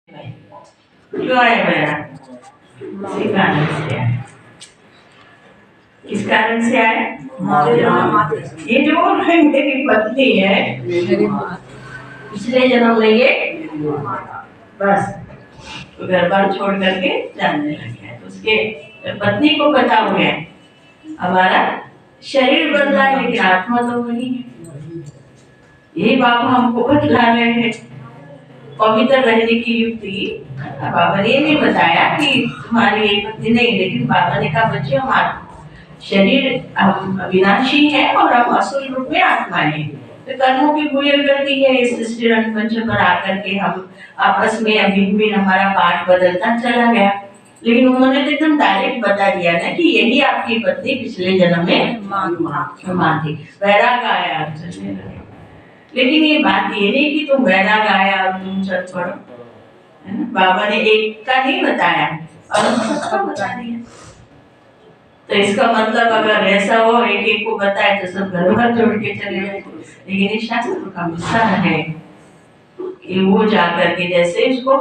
क्यों आए मेरा? इसी कारण से आए। किस कारण से आए? ये जो मेरी पत्नी है, पिछले जन्म में ये बस घर बार छोड़ करके जाने लगे हैं। तो उसके पत्नी को पता हो गया हमारा शरीर बदला है लेकिन आत्मा तो वही है। यही बाबा हमको बतला रहे हैं पवित्र रहने की युक्ति। बाबा ने नहीं बताया कि तुम्हारी ये पत्नी नहीं, लेकिन बाबा ने कहा बच्चे हमारा शरीर विनाशी है और हम असुर रूप में आत्माएं हैं। तो कर्मों की बुरी गति है इस सृष्टि रंग मंच पर आकर के हम आपस में अभी हमारा पाठ बदलता चला गया। लेकिन उन्होंने तो एकदम डायरेक्ट बता दिया ना कि यही आपकी पत्नी पिछले जन्म में मां थी। वैराग आया चलने लगे। लेकिन ये बात ये नहीं कि तुम वैराग आया और तुम चल पड़ो, है ना? बाबा ने एक का नहीं बताया और सबका बता दिया। तो इसका मतलब अगर ऐसा हो एक एक को बताए तो सब घर भर जोड़ के चले जाए। लेकिन इस शास्त्र का मिसाल है कि वो जाकर के जैसे उसको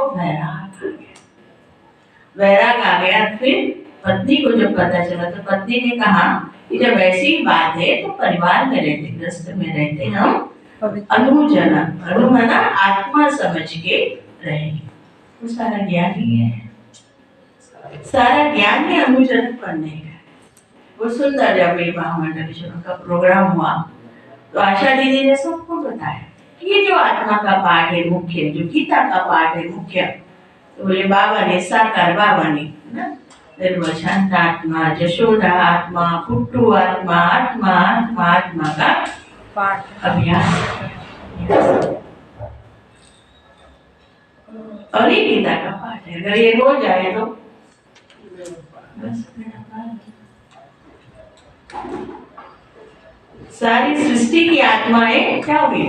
वैराग आ गया। फिर पत्नी को जब पता चला तो पत्नी ने कहा कि जब ऐसी बात है तो परिवार में रहते, ग्रस्त में रहते हम अनुजन, अनुमना आत्मा समझ के रहेंगे। वो सारा ज्ञान ही है, सारा ज्ञान ही अनुजन पढ़ने का। वो सुंदर जब ये महामंडलेश्वर का प्रोग्राम हुआ तो आशा दीदी ने सबको बताया कि ये जो आत्मा का पाठ है मुख्य, जो गीता का पाठ है मुख्य, तो बोले बाबा ने साकार बाबा ने ना निर्वचन आत्मा, जशोदा आत्मा, पुट्टू आत्मा, आत्मा आत्मा आत्मा का पाठ अभ्यास और ये गीता का पाठ है। अगर ये हो जाए तो बस सारी सृष्टि की आत्माएं क्या हुई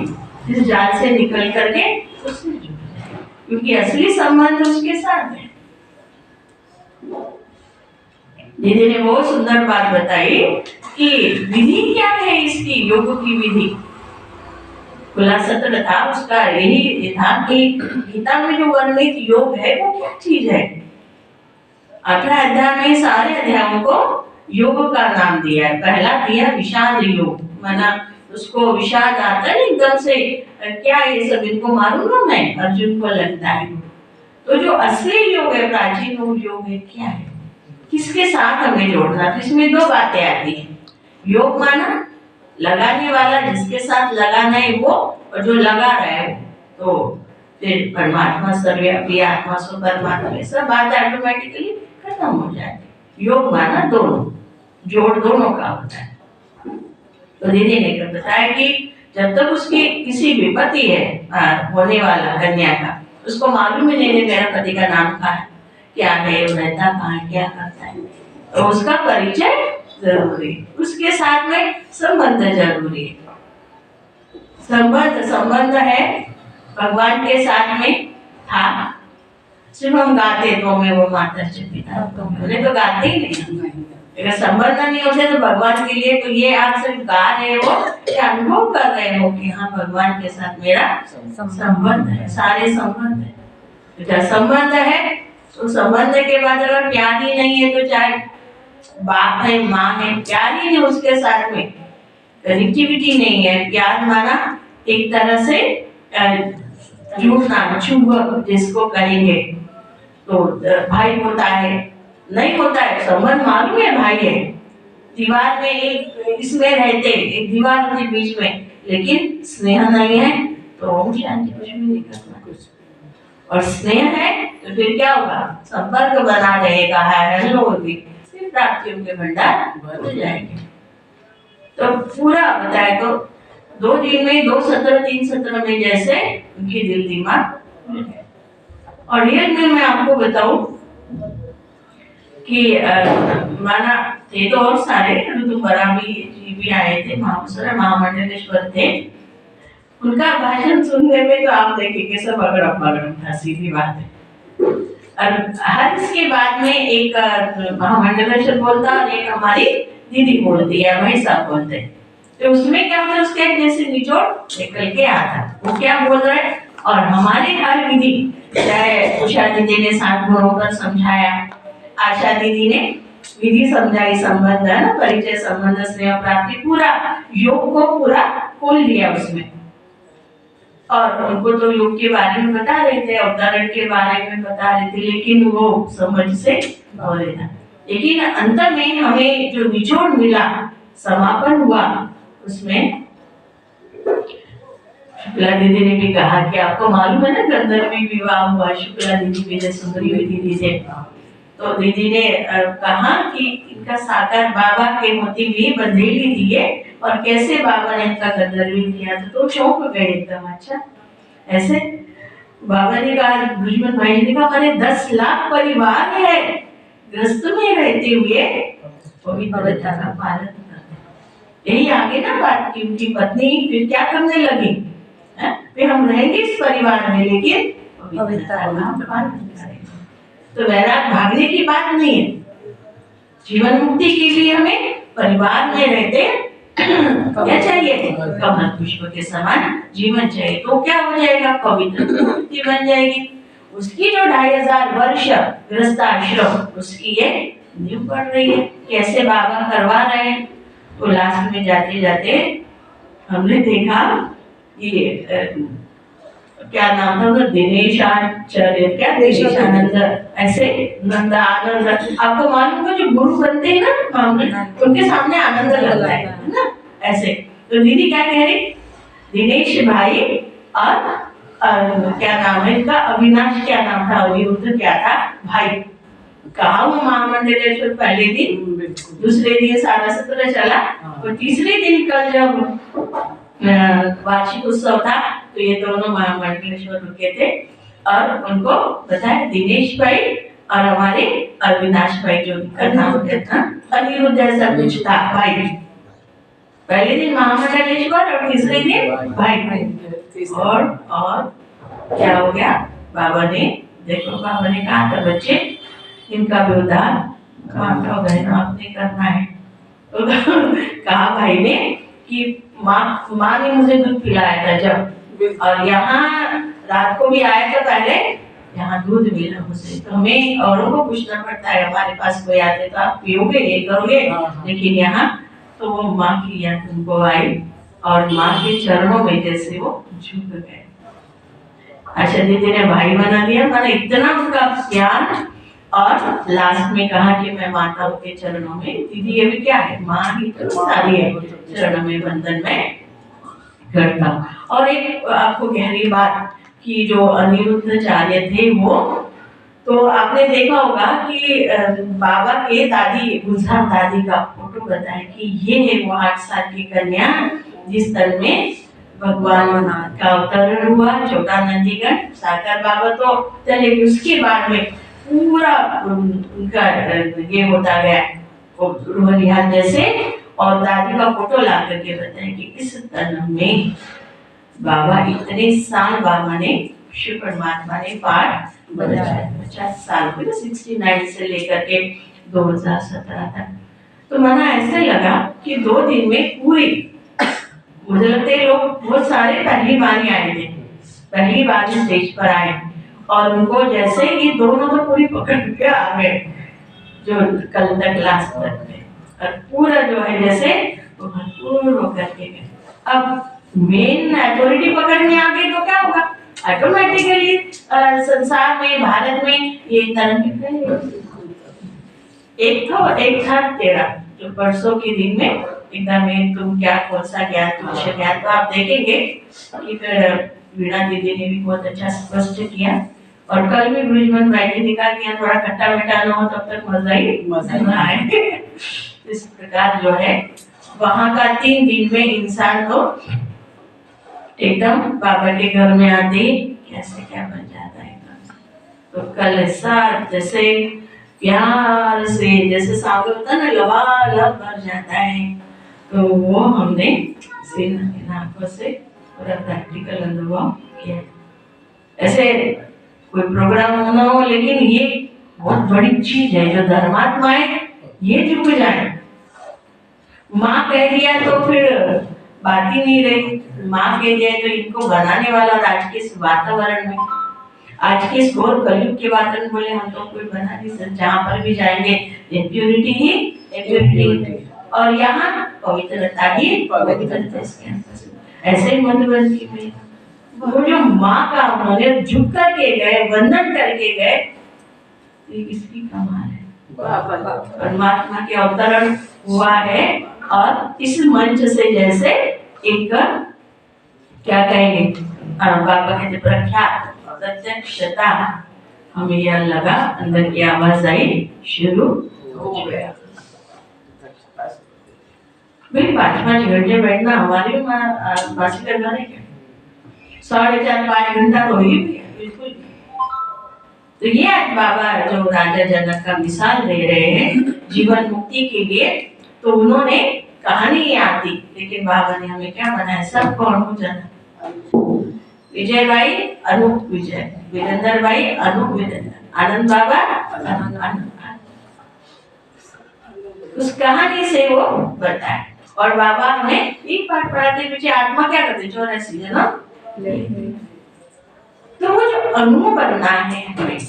इस जाल से निकल करके उसमें जुड़ जाए, क्योंकि असली संबंध उसके साथ है। दीदी ने बहुत सुंदर बात बताई कि विधि क्या है इसकी, योग की विधि। खुला सत्र था उसका, यही था कि गीता में जो वर्णित योग है वो क्या चीज है। 18 अध्याय में सारे अध्यायों को योग का नाम दिया है। पहला दिया विषाद योग, माना उसको विषाद आता है एकदम से, क्या ये सब इनको मालूम नहीं, अर्जुन को लगता है। तो जो असली योग है, प्राचीन योग है, क्या है, किसके साथ हमें जोड़ना। तो इसमें दो बातें आती है। योग माना लगाने वाला, जिसके साथ लगाना है वो, और जो लगा रहा है तो फिर परमात्मा सर्वव्यापी आत्मा सो परमात्मा, सब बात ऑटोमेटिकली खत्म हो जाती। योग माना दोनों, जोड़ दोनों का होता है। तो दीदी ने बताया कि जब तक उसकी किसी भी पति है होने वाला कन्या का, उसको मालूम ही नहीं मेरा पति का नाम क्या है, क्या है, रहता कहाँ है, क्या करता है, तो उसका परिचय जरूरी, उसके साथ में संबंध जरूरी है। संबंध है भगवान के साथ में था। सिर्फ हम गाते तो में वो माता से पिता बोले तो गाते ही नहीं। अगर संबंध नहीं होते तो भगवान के लिए तो ये आप सिर्फ गा रहे हो या अनुभव कर रहे हो कि हाँ भगवान के साथ मेरा संबंध है, सारे संबंध है। तो जब संबंध है तो संबंध के बाद अगर प्यार ही नहीं है तो चाहे बाप है माँ है, प्यार ही नहीं उसके साथ में, कनेक्टिविटी नहीं है। प्यार माना एक तरह से जुड़ना, चुंबक जिसको कहेंगे, तो भाई होता है, नहीं होता है संबंध मालूम है, भाई है, दीवार में एक इसमें रहते, एक दीवार होती बीच में, लेकिन स्नेह नहीं है तो कुछ भी नहीं करना कुछ। और स्नेह है तो फिर क्या होगा, संपर्क बना रहेगा, हेलो होगी, फिर प्राप्तियों के भंडार बढ़ जाएंगे। तो पूरा बताए तो 2 दिन में 2 सत्र 3 सत्र में जैसे उनकी दिल दिमाग। और रियल में मैं आपको बताऊं कि माना थे तो और सारे ऋतुम्बरा भी आए थे, महामंडलेश्वर थे। उनका भाषण सुनने में तो आप देखिए सब अगड़म था, सीधी बात है। और हर इसके बाद में एक महामंडलेश्वर बोलता और एक हमारी दीदी बोलती है, वही सब बोलते। तो उसमें क्या होता है, उसके जैसे निचोड़ निकल के आता। वो क्या बोल रहे हैं, और हमारे हर विधि, चाहे उषा दीदी ने 7 गुणों पर समझाया, आशा दीदी ने विधि समझाई, संबंध है ना, परिचय, संबंध, स्नेह, प्राप्ति, पूरा योग को पूरा खोल दिया उसमें। और उनको तो योग के बारे में बता रहे थे, अवतरण के बारे में बता रहे थे, लेकिन वो समझ से भरे था। लेकिन अंत में हमें जो निचोड़ मिला, समापन हुआ, उसमें शुक्ला दीदी ने भी कहा कि आपको मालूम है ना गंधर्वी विवाह हुआ, शुक्ला दीदी विजय सुंदरी दीदी से। तो दीदी ने कहा कि इनका साकार बाबा के मोती में बंधेली दिए और कैसे बाबा ने इनका गंधर्वी किया, तो चौंक गए एकदम। अच्छा, ऐसे बाबा ने कहा, भुजमन भाई ने कहा, हमारे 10 लाख परिवार है, ग्रस्त में रहते हुए पवित्रता का पालन करते। यही आगे ना बात की, उनकी पत्नी फिर क्या करने लगी, फिर हम रहेंगे इस परिवार में, लेकिन पवित्रता का पालन करेंगे। तो वैराग भागने की बात नहीं है, जीवन मुक्ति के लिए हमें परिवार में रहते क्या चाहिए, कमल पुष्प के समान जीवन चाहिए। तो क्या हो जाएगा, पवित्र मुक्ति बन जाएगी। उसकी जो 2500 वर्ष गृहस्थाश्रम, उसकी ये नींव पड़ रही है। कैसे बाबा करवा रहे हैं। तो लास्ट में जाते जाते हमने देखा ये क्या नाम था उनका, दिनेशाचार्य, क्या दिनेशानंद, ऐसे नंद आनंद। आपको मालूम है जो गुरु बनते हैं ना, उनके सामने आनंद लगता है ना, ऐसे। तो दीदी क्या कह रही, दिनेश भाई और क्या नाम है इनका, अविनाश, क्या नाम था, अनिरुद्ध क्या था भाई, कहा वो महामंडलेश्वर पहले दिन, दूसरे दिन सारा सत्र चला, और तीसरे दिन कल जब वार्षिक उत्सव था, तो ये दोनों महामंडलेश्वर रुके थे और उनको बताया दिनेश भाई और हमारे अविनाश भाई, जो उनका नाम था अनिरुद्ध ऐसा कुछ था भाई। पहले दिन महामंडलेश्वर और तीसरे दिन भाई। और क्या हो गया, बाबा ने देखो, बाबा ने कहा था बच्चे इनका भी उद्धार माता बहनों आपने करना है। तो कहा भाई ने कि माँ ने मुझे दूध पिलाया था जब, और यहाँ रात को भी आया था पहले, यहाँ दूध मिला मुझे, तो हमें औरों को पूछना पड़ता है, हमारे पास कोई आते तो आप पियोगे ये करोगे, लेकिन यहाँ तो वो माँ की याद उनको आई और माँ के चरणों में जैसे वो झुक गए। आशा दीदी ने भाई बना दिया, मैंने इतना उनका प्यार। और लास्ट में कहा कि मैं माताओं के चरणों में, दीदी ये भी क्या है, माँ ही तो सारी है, चरणों में बंधन में करता हूँ। और एक आपको गहरी बात कि जो अनिरुद्धाचार्य थे वो, तो आपने देखा होगा कि बाबा के दादी, गुजरात दादी का फोटो बताया कि ये है वो 8 साल की कन्या जिस तन में भगवान का अवतरण हुआ, छोटा नंदीगढ़, साकार बाबा तो चले, उसके बाद में पूरा उनका ये होता गया रोहनिया जैसे। और दादी का फोटो ला करके बताया कि इस तन में बाबा इतने साल बाबा ने शिव परमात्मा ने पाठ बताया, 50 साल को, 69 से लेकर के 2017 तक। तो माना ऐसे लगा कि 2 दिन में पूरी, मुझे लगता है लोग बहुत सारे पहली बार ही आए थे, पहली बार स्टेज पर आए, और उनको जैसे ये दोनों तो पूरी पकड़ के आ गए जो कल तक लास्ट तक में, और पूरा जो है जैसे वो भरपूर होकर के गए। अब मेन अथॉरिटी पकड़ने आ गई तो क्या होगा, ऑटोमेटिकली संसार में, भारत में ये तरह एक था तेरा, जो परसों के दिन में एकदम तुम क्या, कौन सा ज्ञान, तुझे ज्ञान, तो आप देखेंगे कि फिर वीणा दीदी ने भी बहुत अच्छा स्पष्ट किया। और कल भी ब्रिजमन भाई ने लिखा कि थोड़ा खट्टा मीठा ना हो तब तक मजा ही आए। इस प्रकार जो है वहाँ का 3 दिन में इंसान तो एकदम बाबा के घर में आते कैसे क्या बन जाता है एकदम। तो कल ऐसा जैसे प्यार से, जैसे सागर होता ना, लबालब भर जाता है, तो वो हमने इन आंखों से पूरा प्रैक्टिकल अनुभव किया। ऐसे कोई प्रोग्राम ना हो, लेकिन ये बहुत बड़ी चीज है जो धर्मात्माएं ये झुक जाए। माँ कह दिया तो फिर बात ही नहीं रही। माँ कह जाए तो इनको बनाने वाला, और आज के इस वातावरण में, आज के इस घोर कलयुग के वातावरण, बोले हम तो कोई बना नहीं सकते, जहाँ पर भी जाएंगे इम्प्योरिटी ही इम्प्योरिटी, और यहाँ पवित्रता ही पवित्रता। ऐसे ही मधुबनी में वो जो माँ का उन्होंने झुक करके गए, वंदन करके गए, इसकी कमाल है। परमात्मा के अवतरण हुआ है, और इस मंच से जैसे एक क्या कहेंगे, बाबा कहते प्रख्यात प्रत्यक्षता, हमें यह लगा, अंदर की आवाज आई, शुरू हो गया। भाई 5-5 घंटे बैठना हमारी बासी करना नहीं क्या, 4.5-5 घंटा तो ही बिल्कुल। तो ये आज बाबा जो राजा जनक का मिसाल दे रहे हैं जीवन मुक्ति के लिए, तो उन्होंने कहानी याद दी, लेकिन बाबा ने हमें क्या बनाया, सबको अनुभव जाना। विजय भाई अनूप विजय, वीरेंद्र भाई अनूप वीरेंद्र, आनंद बाबा आनंद। उस कहानी से वो बताया, और बाबा हमें एक पाठ पढ़ाते पीछे आत्मा क्या करते, 84 है ना। तो वो जो अनु बनना है हमें,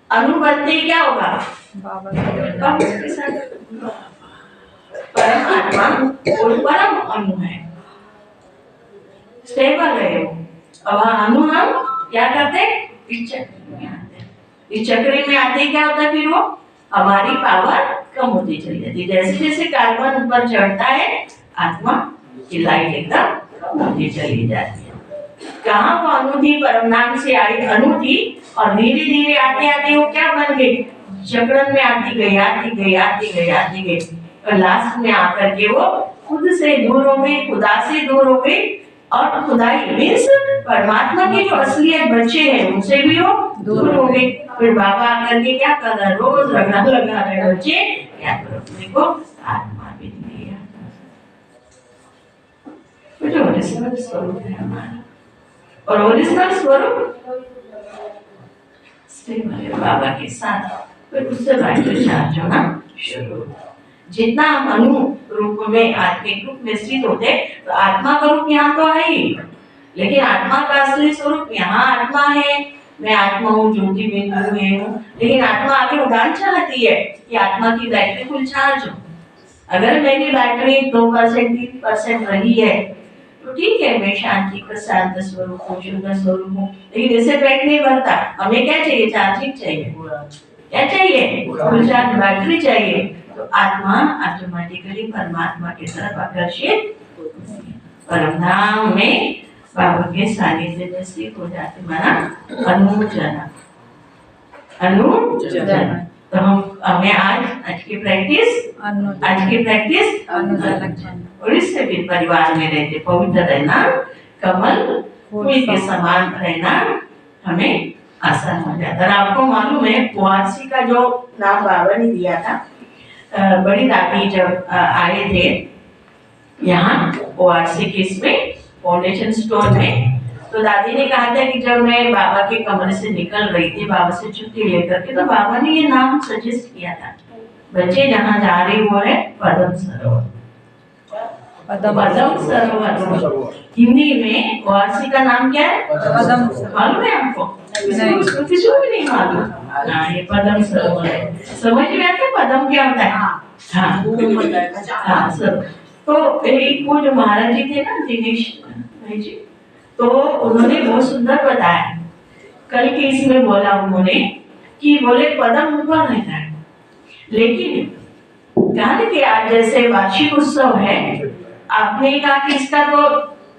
अनु बनते क्या होगा, बाबा के साथ परम आत्मा और परम अनु है, स्टेबल है वो। अब अनु हम क्या करते, इस चक्र में आते हैं, इस चक्र में आते क्या होता है, फिर वो हमारी पावर कम होती चली जाती है। जैसे जैसे कार्बन ऊपर चढ़ता है, आत्मा की लाइट एकदम कम होती चली जाती है। कहाँ वो अनु थी, परम नाम से आई अनु थी, और धीरे धीरे आते आते वो क्या बन गई, जगड़न में आती गई, आती गई, आती गई, आती गई, और लास्ट में आकर के वो खुद से दूर हो गई, खुदा से दूर हो गई, और खुदाई मीन्स परमात्मा के जो असलियत बच्चे हैं उनसे भी वो दूर हो गए। फिर बाबा आकर के क्या कर रहा, रोज लगा लगा रहे, बच्चे क्या करो, देखो आत्मा भी दिया, जो ओरिजिनल स्वरूप है हमारा, और ओरिजिनल स्वरूप बाबा के साथ, फिर उससे बाकी चार्ज होना शुरू। जितना हम अनु रूप में, आत्मिक रूप में स्थित होते, तो आत्मा का रूप यहाँ तो है ही, लेकिन आत्मा का असली स्वरूप यहाँ आत्मा है, मैं आत्मा हूँ, ज्योति बिंदु है हूँ, लेकिन आत्मा आगे उड़ान चलाती है कि आत्मा की बैटरी फुल चार्ज हो। अगर मेरी बैटरी 2% 3% रही है तो ठीक है, मैं शांति का शांत स्वरूप हूँ, शुद्ध स्वरूप हूँ, लेकिन इसे बैठ नहीं भरता। हमें क्या चाहिए, चार्जिंग चाहिए, क्या चाहिए, फुल चार्ज बैटरी चाहिए। तो आत्मा ऑटोमेटिकली परमात्मा की तरफ आकर्षित, परम धाम में बाबा के सानिध्य में स्थित हो जाते, माना अनुजना, अनुजना। तो हमें आज की प्रैक्टिस और इससे भी परिवार में रहते पवित्र रहना, कमल फूल के समान रहना हमें आसान हो जाता है। आपको मालूम है कुआरसी का जो नाम बाबा ने दिया था, बड़ी दादी जब आए थे यहाँ कुआरसी के इसमें फाउंडेशन स्टोर में, तो दादी ने कहा था कि जब मैं बाबा के कमरे से निकल रही थी, बाबा से छुट्टी लेकर के, तो बाबा ने ये नाम सजेस्ट किया था, बच्चे जहाँ जा रहे वो है पद्म सरोवर। पद्म सरोवर हिंदी में कुआरसी का नाम क्या है, पद्म। मालूम है आपको? किसी को भी नहीं मालूम। हाँ, ये पद्म सरोवर है। समझ में आता है पद्म क्या होता है? हाँ सर। तो एक वो जो महाराज जी थे ना, दिनेश भाई जी, तो उन्होंने बहुत सुंदर बताया। कल के इसमें बोला उन्होंने कि बोले पद्म ऊपर रहता है, लेकिन कहा कि आज जैसे वार्षिक उत्सव है, आपने कहा कि इसका तो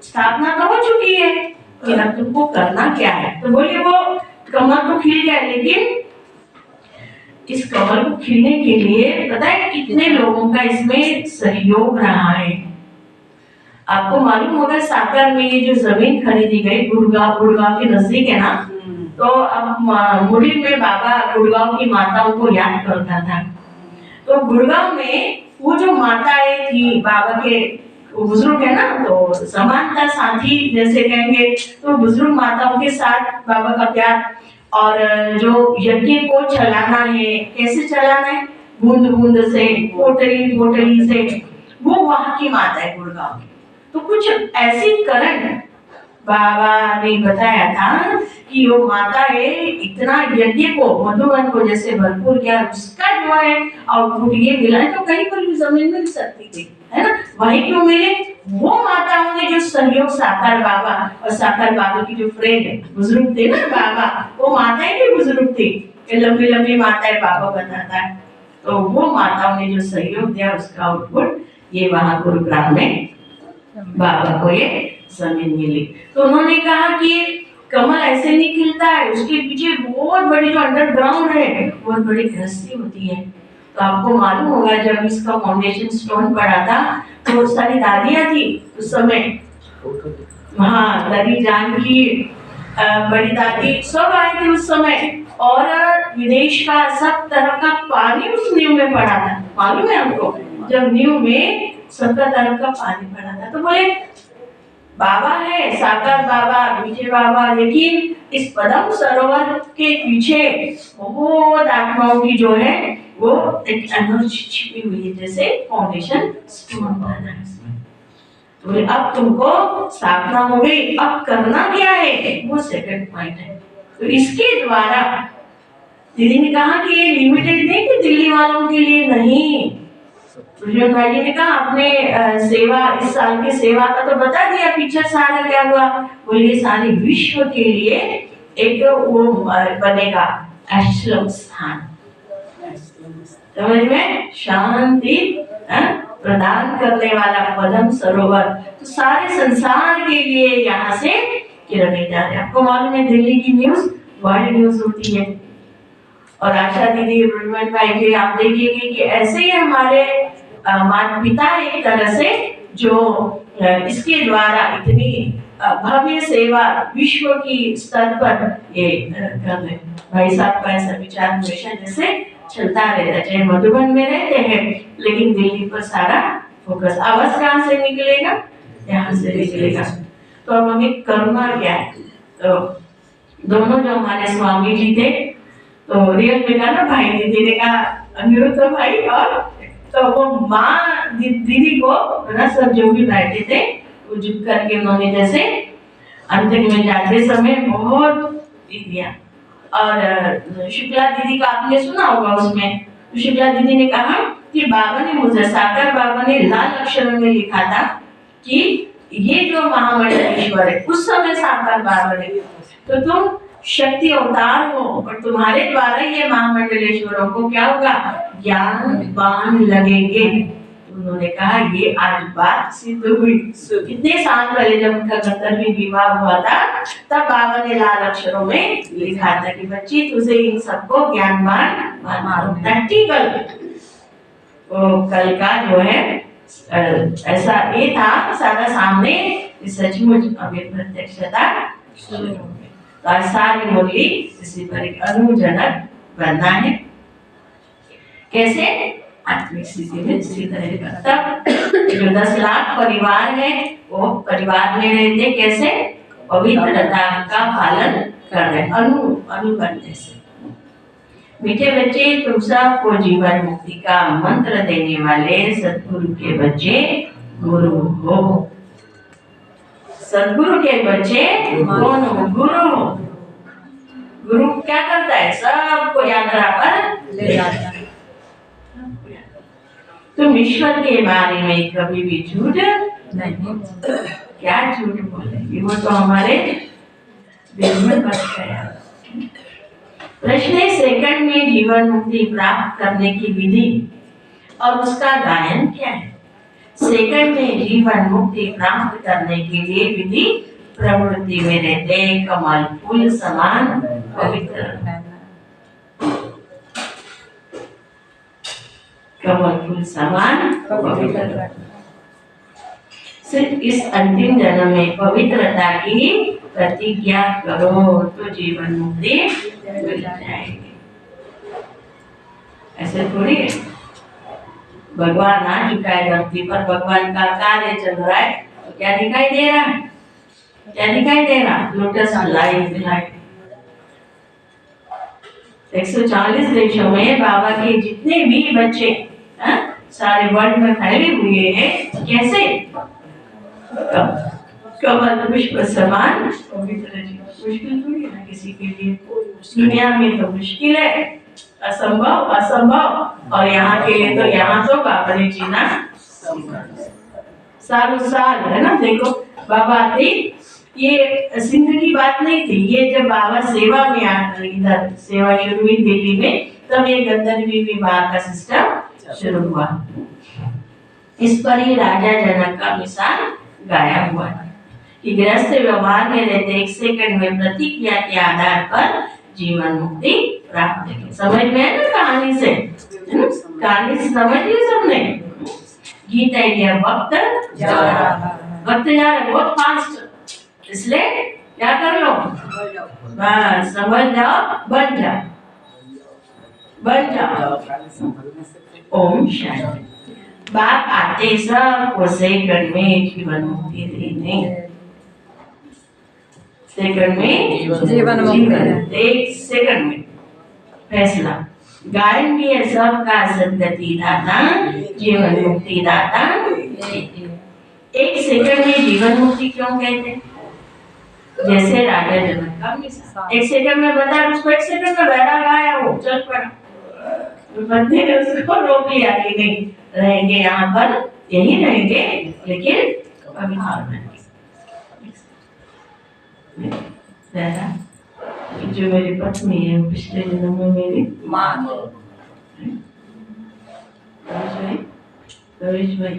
स्थापना तो हो चुकी है, फिर अब तुमको करना क्या है? तो बोले वो कमल तो खिल गया, लेकिन इस कमल को खिलने के लिए पता है कितने लोगों का इसमें सहयोग रहा है। आपको मालूम होगा साकर में ये जो जमीन खरीदी गई, गुड़गांव के नजदीक है ना, तो अब मुड़ी में बाबा गुड़गांव की माताओं को याद करता था। तो गुड़गांव में वो जो माताएं थी बाबा के, बुजुर्ग है ना, तो समानता साथी जैसे कहेंगे, तो बुजुर्ग माताओं के साथ बाबा का प्यार, और जो यज्ञ को चलाना है, कैसे चलाना है, बूंद बूंद से, पोटली पोटली से, वो वहाँ की माता है गुड़गांव की। तो कुछ ऐसी करंट बाबा ने बताया था कि वो माता है इतना यज्ञ को मधुबन को जैसे भरपूर किया, उसका जो है आउटपुट ये मिला है, तो कहीं पर भी जमीन मिल सकती थी, है ना? वही क्यों मिले? वो माताओं ने जो सहयोग साकार बाबा और साकार बाबा की जो फ्रेंड बुजुर्ग थे ना बाबा, वो माताएं भी बुजुर्ग थी, लंबी लंबी माताएं बाबा बताता है, तो वो माताओं ने जो सहयोग दिया उसका आउटपुट ये वहां गुरुग्राम में बाबा को ये जमीन मिली। तो उन्होंने कहा कि कमल ऐसे नहीं खिलता है, उसके पीछे बहुत बड़ी जो अंडरग्राउंड है बहुत बड़ी गृहस्थी होती है। तो आपको मालूम होगा जब इसका फाउंडेशन स्टोन पड़ा था तो बहुत सारी दादियां थी उस समय, हाँ दादी जान की बड़ी दादी सब आए थे उस समय, और विदेश का सब तरह का पानी उस नींव में पड़ा था, मालूम है हमको? जब नींव में सब तरह का पानी पड़ा था तो बोले बाबा है साकार बाबा विजय बाबा, लेकिन इस पद्म सरोवर के पीछे बहुत आत्माओं की जो है वो एक एनर्जी छिपी हुई है, जैसे फाउंडेशन स्टोन बना है इसमें। तो अब तुमको स्थापना हो गई, अब करना क्या है वो सेकंड पॉइंट है। तो इसके द्वारा दीदी ने कहा कि ये लिमिटेड नहीं कि दिल्ली वालों के लिए नहीं। भाई जी ने कहा आपने सेवा इस साल की सेवा का तो बता दिया, पीछे साल क्या हुआ, बोलिए सारे विश्व के लिए एक वो बनेगा आश्रम स्थान, समझ में, शांति प्रदान करने वाला पद्म सरोवर, तो सारे संसार के लिए यहाँ से किरणें जा रहे हैं। आपको मालूम है दिल्ली की न्यूज वर्ल्ड न्यूज होती है, और आशा दीदी भाई जी आप देखिएंगे कि ऐसे ही हमारे माता पिता एक तरह से जो इसके द्वारा इतनी भव्य सेवा विश्व की स्तर पर ये कर रहे। भाई साहब का ऐसा विचार हमेशा जैसे चलता रहता है, चाहे मधुबन में रहते हैं लेकिन दिल्ली पर सारा फोकस। आवाज कहाँ से निकलेगा? यहाँ से निकलेगा। तो अब हमें करना क्या है? तो दोनों जो हमारे स्वामी जी थे, तो रियल में कहा ना भाई दीदी ने कहा अनिरुद्ध भाई, और तो वो माँ दीदी को ना सब जो भी बैठे थे वो झुक करके उन्होंने जैसे अंतिम में जाते समय बहुत दिया। और शुक्ला दीदी का आपने सुना होगा उसमें, तो शुक्ला दीदी ने कहा कि बाबा ने मुझे साकार बाबा ने लाल अक्षरों में लिखा था कि ये जो महामंडलेश्वर है उस समय साकार बाबा ने, तो तुम शक्ति अवतार हो और तुम्हारे द्वारा ये महामंडलेश्वरों को क्या होगा? ज्ञान बाण लगेंगे। उन्होंने कहा ये आज बात सिद्ध हुई। कितने साल पहले जब उनका 71वां विवाह हुआ था तब बाबा ने लाल अक्षरों में लिखा था कि बच्ची तुझे इन सबको ज्ञान बाण मारो प्रैक्टिकल। तो कल का जो है ऐसा ये था सारा सामने सचमुच अभी प्रत्यक्षता शुरू हो गई। तो सारी मुरली इसी पर एक अनुजनक बनना है। कैसे? आत्मिक स्थिति में स्थित रहेगा। तब जो 10 लाख परिवार है वो परिवार में रहते कैसे? पवित्रता का पालन कर रहे, अनु बनने से। मीठे बच्चे तुम सबको जीवन मुक्ति का मंत्र देने वाले सद्गुरु के बच्चे गुरु हो। सद्गुरु के बच्चे कौन हो? गुरु हो। गुरु क्या करता है? सबको याद कर ले जाता है। तुम ईश्वर के बारे में कभी भी झूठ नहीं, क्या झूठ बोलेंगे? वो तो हमारे दिल में बस गया। प्रश्न है सेकंड में जीवन मुक्ति प्राप्त करने की विधि और उसका गायन क्या है? सेकंड में जीवन मुक्ति प्राप्त करने के लिए विधि प्रवृत्ति में रहते कमल फूल समान पवित्र, कमल फूल समान पवित्र। सिर्फ इस अंतिम जन्म में पवित्रता की प्रतिज्ञा करो तो जीवन मुक्ति मिल जाएगी। ऐसे थोड़ी है। भगवान आ चुका है धरती पर, भगवान का कार्य चल रहा है, तो क्या दिखाई दे रहा है? क्या दिखाई दे रहा? Lotus light. 140 देशों में बाबा के जितने भी बच्चे सारे वर्ल्ड में फैले हुए हैं, कैसे कमल पुष्प समान पवित्र जीवन। मुश्किल थोड़ी है ना किसी के लिए, दुनिया में तो मुश्किल है, असंभव असंभव, और यहाँ के लिए तो यहाँ तो बाबा ने जीना सालों साल है ना। देखो बाबा थे, ये सिंध की बात नहीं थी, ये जब बाबा सेवा में आए, इधर सेवा शुरू हुई दिल्ली में, तब ये गंधर्वी विवाह का सिस्टम शुरू हुआ। इस पर ही राजा जनक का मिसाल गाया हुआ है कि गृहस्थ व्यवहार में रहते 1 सेकंड में प्रतिक्रिया के आधार पर जीवन मुक्ति प्राप्त है। समझ में है ना कहानी से, कहानी से समझ ली सबने। गीता ये वक्त जा रहा है बहुत फास्ट, इसलिए क्या कर लो, बस समझ जाओ, बन जाओ। ओम शांति। बाप आते सब सेकंड में जीवन मुक्ति देने, सेकंड में जीवन मुक्ति, 1 सेकंड में फैसला। गायन भी है सबका सदगति दाता, जीवन मुक्ति दाता। 1 सेकंड में जीवन मुक्ति क्यों कहते हैं? जैसे राजा जनक का मिसाल, 1 सेकंड में बता, उसको 1 सेकंड में वैराग आया, वो चल पड़ा, बंदे ने उसको रोक लिया कि नहीं रहेंगे यहाँ पर, यही रहेंगे, लेकिन अभी जो मेरी पत्नी है पिछले जन्म में मेरी माँ है। रमेश भाई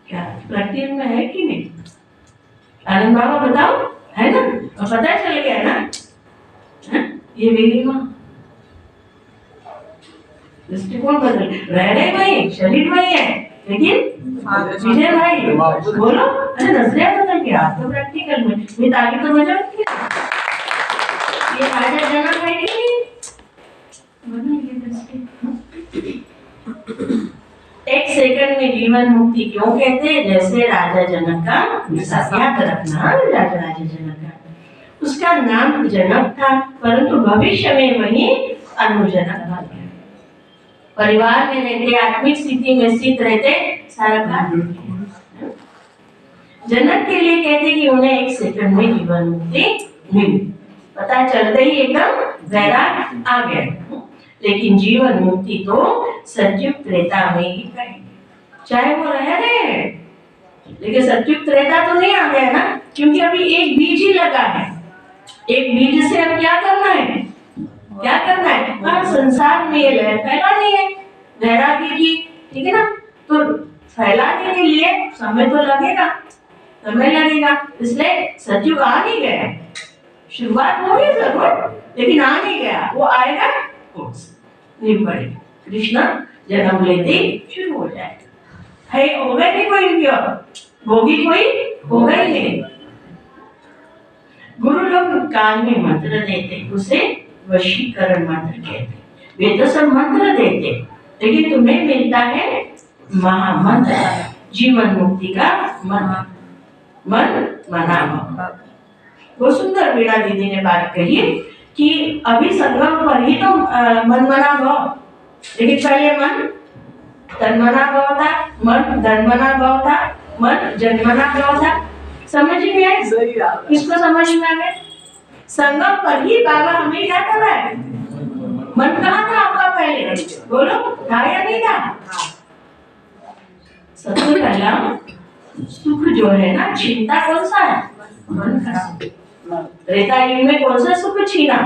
क्या प्रैक्टिस में है कि नहीं? आनंद बाबा बताओ, है ना? और पता चल गया ना, ये मेरी माँ। दृष्टिकोण बदल, रह रहे वही, शरीर वही है, लेकिन विजय भाई बोलो, अरे नजरिया बदल गया। आप तो प्रैक्टिकल में, मैं आगे तो मजा ये राजा जनक है कि नहीं? 1 सेकंड में जीवन मुक्ति क्यों कहते हैं? जैसे राजा जनक का मिसाल, याद रखना, राजा जनक का, उसका नाम जनक था, परंतु भविष्य में वही अनुजनक बन गया। परिवार में रहते, आत्मिक स्थिति में स्थित रहते, सारा काम। जनक के लिए कहते कि उन्हें 1 सेकंड में जीवन मुक्ति मिली, पता चलते ही एकदम वैराग आ गया। लेकिन जीवन मुक्ति तो सतयुग त्रेता में ही कही, चाहे वो रह रहे हैं, लेकिन सतयुग त्रेता तो नहीं आ गया ना, क्योंकि अभी एक बीज ही लगा है। एक बीज से अब क्या करना है, क्या करना है? हाँ, संसार में ये लहर फैलानी है, वैरागी की, ठीक है ना? तो फैलाने के लिए समय तो लगेगा, समय लगेगा, इसलिए सतयुग आ नहीं गया। शुरुआत होगी जरूर, लेकिन आ नहीं गया, वो आएगा नहीं पड़ेगा। कृष्ण जन्म लेते शुरू हो जाएगा। है होगा नहीं कोई इनकी, होगी कोई होगा ही नहीं। गुरु लोग कान में मंत्र देते, उसे वशीकरण मंत्र कहते। वे तो सब मंत्र देते, लेकिन तुम्हें मिलता है महामंत्र, जीवन मुक्ति का मंत्र, मन मना। वो सुंदर वीणा दीदी ने बात कही कि अभी संगम पर ही तो मन मना भाव, लेकिन पहले मन तन मना भाव था, मन धन मना भाव था, मन जन मना भाव था। समझ में आए? किसको समझ में आ गया? संगम पर ही बाबा हमें क्या कर रहा है? मन कहाँ था आपका पहले? बोलो, था या नहीं था? सबसे पहला सुख जो है ना, चिंता कौन सा है? मन का। त्रेता युग में कौन सा सुख छीना?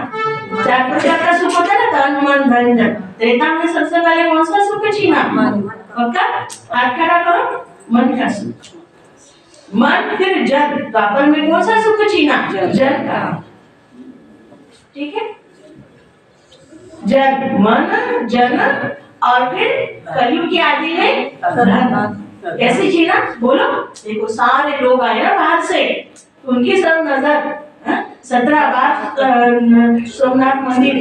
4 प्रकार का सुख होता है ना, तन मन धन जन। त्रेता में सबसे पहले कौन सा सुख छीना? पक्का? हाथ खड़ा करो, मन का सुख। मन फिर जन, द्वापर में कौन सा सुख छीना? जन का, ठीक है? जन, मन, जन, और फिर कलयुग की आदि में धन। कैसे छीना? बोलो। देखो सारे लोग आए ना बाहर से, उनकी सब नजर 17 बार सोमनाथ मंदिर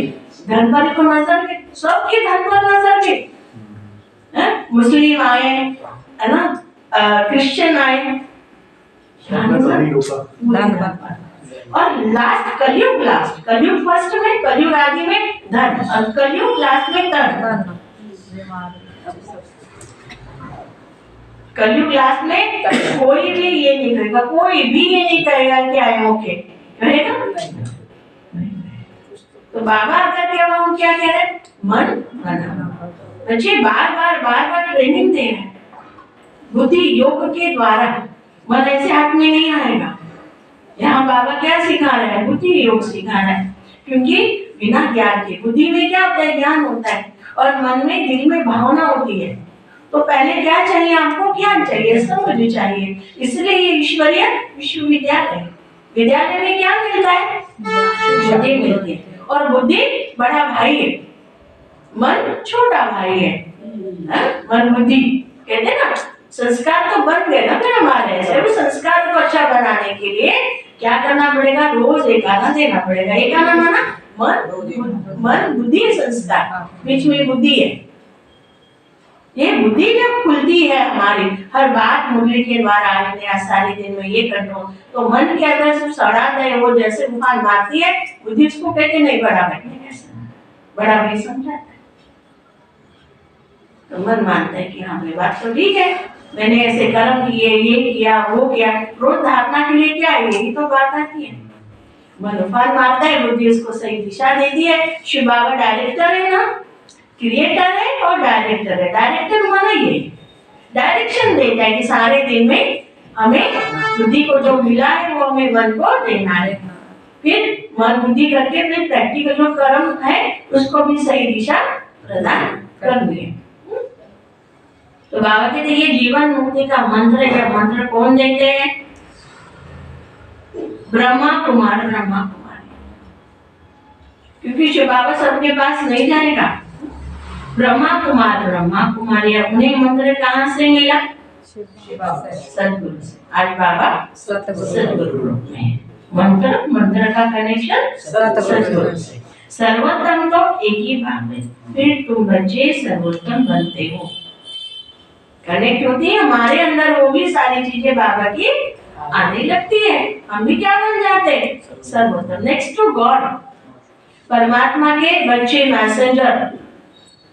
धन पर को नजर के, सबकी धन पर नजर के। मुस्लिम आए है ना, क्रिश्चियन आए, और लास्ट कलयुग, लास्ट कलयुग फर्स्ट में, कलयुग आदि में धन, और कलयुग लास्ट में धन। कलयुग क्लास में कोई भी ये नहीं कहेगा, कोई भी ये नहीं कहेगा कि आई एम ओके, कहेगा? तो बाबा अगर क्या हम क्या कह रहे हैं, मन बना। बच्चे बार बार ट्रेनिंग दे रहे हैं बुद्धि योग के द्वारा, मन ऐसे हाथ में नहीं आएगा। यहाँ बाबा क्या सिखा रहे हैं, बुद्धि योग सिखा रहे हैं, क्योंकि बिना ज्ञान के, बुद्धि में क्या होता है, ज्ञान होता है, और मन में दिल में भावना होती है। तो पहले क्या चाहिए आपको, ज्ञान चाहिए, समझ चाहिए। इसलिए ये ईश्वरीय विश्वविद्यालय, विद्यालय में क्या मिलता है, बुद्धि मिलती है, और बुद्धि बड़ा भाई है, मन छोटा भाई है। मन बुद्धि कहते ना, संस्कार तो बन गए ना फिर हमारे, ऐसे भी संस्कार को अच्छा बनाने के लिए क्या करना पड़ेगा, रोज एक आना देना पड़ेगा। एक आना माना मन बुद्धि संस्कार, बीच में बुद्धि है। ये बुद्धि जब खुलती है हमारी, हर बात मुरली के द्वारा आज सारे दिन में ये कर दो, तो मन के अंदर सिर्फ सड़ा है, वो जैसे उफान मारती है, बुद्धि उसको कहते नहीं बड़ा बैठने कैसा, बड़ा भाई समझाता है। तो मन मानता है कि हाँ ये बात तो ठीक है, मैंने ऐसे कर्म किए, ये किया वो किया, रोज धारणा के लिए क्या है, यही तो बात आती है। मन उफान मारता है, बुद्धि उसको सही दिशा देती है। शिव बाबा डायरेक्टर है ना, क्रिएटर है और डायरेक्टर है। डायरेक्टर माना ये डायरेक्शन देता है कि सारे दिन में हमें बुद्धि को जो मिला है वो हमें मन को देना है, फिर मन बुद्धि करके फिर प्रैक्टिकल जो कर्म है उसको भी सही दिशा प्रदान करनी है। तो बाबा कहते ये जीवन मुक्ति का मंत्र है। मंत्र कौन देते हैं, ब्रह्मा कुमारी, क्योंकि शिव बाबा सबके पास नहीं जाएगा। ब्रह्मा कुमारी उन्हें मंत्र कहाँ से मिला, सदगुरु से। आज बाबा सदगुरु में मंत्र का कनेक्शन सदगुरु से। सर्वोत्तम तो एक ही बात है, फिर तुम बच्चे सर्वोत्तम बनते हो। कनेक्ट होती है हमारे अंदर, वो भी सारी चीजें बाबा की आने लगती है, हम भी क्या बन जाते हैं, सर्वोत्तम, नेक्स्ट टू गॉड, परमात्मा के बच्चे, मैसेंजर,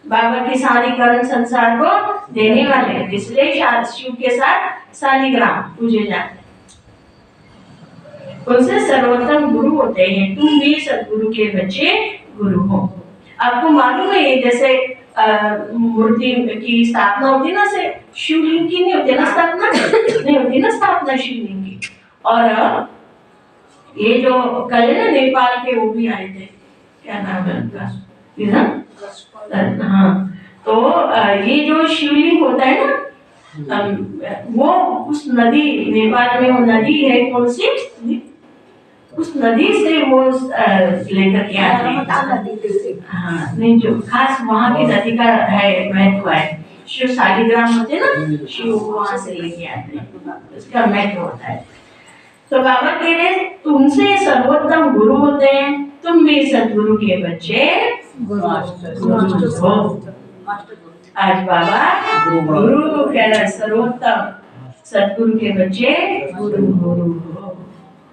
बाबा की सारी करण संसार को देने वाले, इसलिए शिव के साथ शालिग्राम पूजे जाते हैं। उनसे सर्वोत्तम गुरु होते हैं। तुम भी सदगुरु के बच्चे गुरु हो। आपको मालूम है, ये जैसे मूर्ति की स्थापना होती ना, से शिवलिंग की नहीं होती ना स्थापना, नहीं होती ना स्थापना शिवलिंग की। और ये जो कल है ना नेपाल के, वो भी आए थे, क्या नाम है उनका, हाँ, तो ये जो शिवलिंग होता है ना, वो उस नदी, नेपाल में वो नदी है कौन सी, उस नदी से वो लेकर के आते हैं। हाँ, नहीं, जो खास वहाँ की नदी का है महत्व है। शिव शालिग्राम होते ना, शिव वहाँ से लेके आते हैं, उसका महत्व होता है। तो बाबा कह रहे तुमसे सर्वोत्तम गुरु होते हैं, तुम भी सदगुरु के बच्चे गुरु हो। आज बाबा गुरु कह रहे सर्वोत्तम, सदगुरु के बच्चे गुरु हो,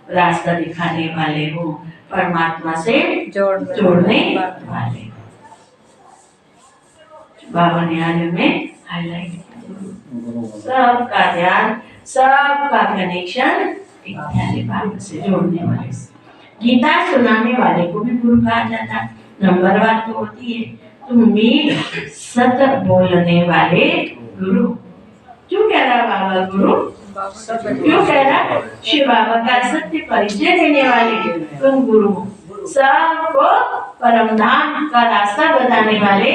रास्ता दिखाने वाले हो, परमात्मा से जोड़ने वाले। बाबा ने आज में हाईलाइट, सबका ध्यान, सबका कनेक्शन बाबा से जोड़ने वाले। गीता सुनाने वाले को भी गुरु कहा जाता है। नंबर बात तो होती है, तुम भी सत बोलने वाले गुरु। क्यों कह रहा बाबा गुरु, क्यों कह रहा, शिव बाबा का सत्य परिचय देने वाले तुम गुरु हो। सबको परम धाम का रास्ता बताने वाले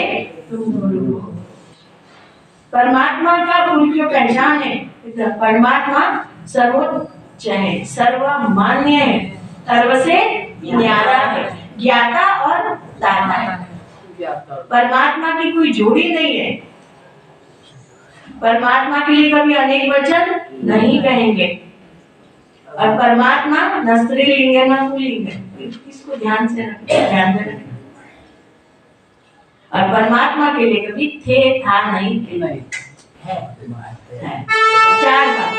तुम गुरु हो। परमात्मा का गुरु की पहचान है, परमात्मा सर्वोच्च है, सर्वमान्य है, सर्व से न्यारा है, ज्ञाता और दाता है। परमात्मा की कोई जोड़ी नहीं है। परमात्मा के लिए कभी अनेक वचन नहीं कहेंगे, और परमात्मा न स्त्रीलिंग है न पुल्लिंग है, इसको ध्यान से रखें, ध्यान में रखें। और परमात्मा के लिए कभी थे था नहीं है। चार बात,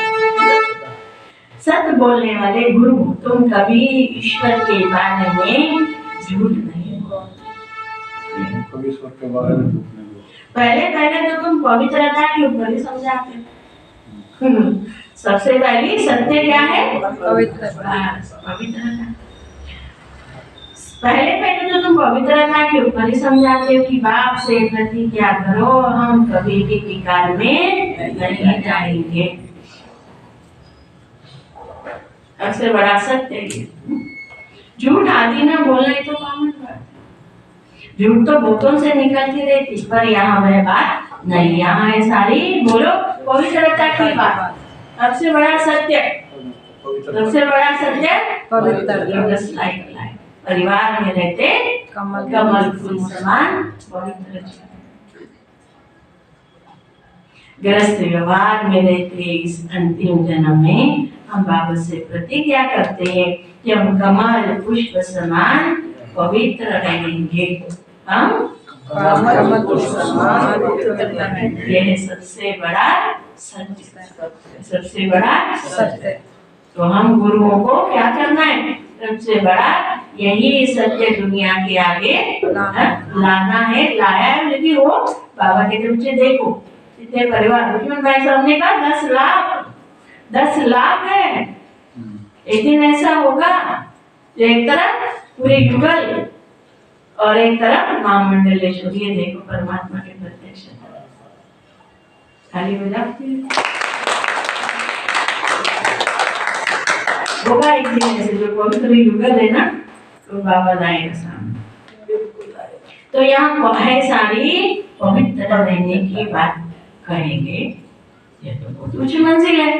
सत्य बोलने वाले गुरु, तुम कभी ईश्वर के बारे में झूठ नहीं बोलो। पहले तो तुम पवित्रता के ऊपर ही समझाते, सबसे पहली सत्य क्या है? पवित्रता। पवित्रता। पहले तो तुम पवित्रता के ऊपर ही समझाते हो कि बाप से प्रतिज्ञा करो हम कभी भी विकार में नहीं जाएंगे। सबसे बड़ा सत्य है। झूठ आदि ना बोलना तो कॉमन बात है। झूठ तो बोतों से निकलती रहती, पर यहाँ वह बात नहीं, यहाँ है सारी बोलो पवित्रता की बात। सबसे बड़ा सत्य, सबसे बड़ा सत्य पवित्रता। परिवार में रहते कमल फूल समान पवित्र जीवन। गृहस्थ व्यवहार में रहते इस अंतिम जन्म में हम बाबा से प्रतिज्ञा करते हैं कि हम कमल पुष्प समान पवित्र रहेंगे। हम कमल पुष्प समान पवित्र रहेंगे। यह सबसे बड़ा सत्य, सबसे बड़ा सत्य। तो हम गुरुओं को क्या करना है? सबसे बड़ा यही सत्य दुनिया के आगे लाना है। लाया है, लेकिन वो बाबा के तरफ से देखो कितने परिवार। लक्ष्मण भाई साहब ने कहा 10 लाख है। एक दिन ऐसा होगा एक तरफ पूरे युगल और एक तरफ महामंडलेश्वर। ये देखो परमात्मा के प्रत्यक्ष खाली बजाती होगा एक दिन ऐसे जो पवित्र युगल है ना, तो बाबा लाएगा सामने। तो यहाँ है सारी पवित्र रहने की बात कहेंगे। ये तो बहुत ऊंची मंजिल है,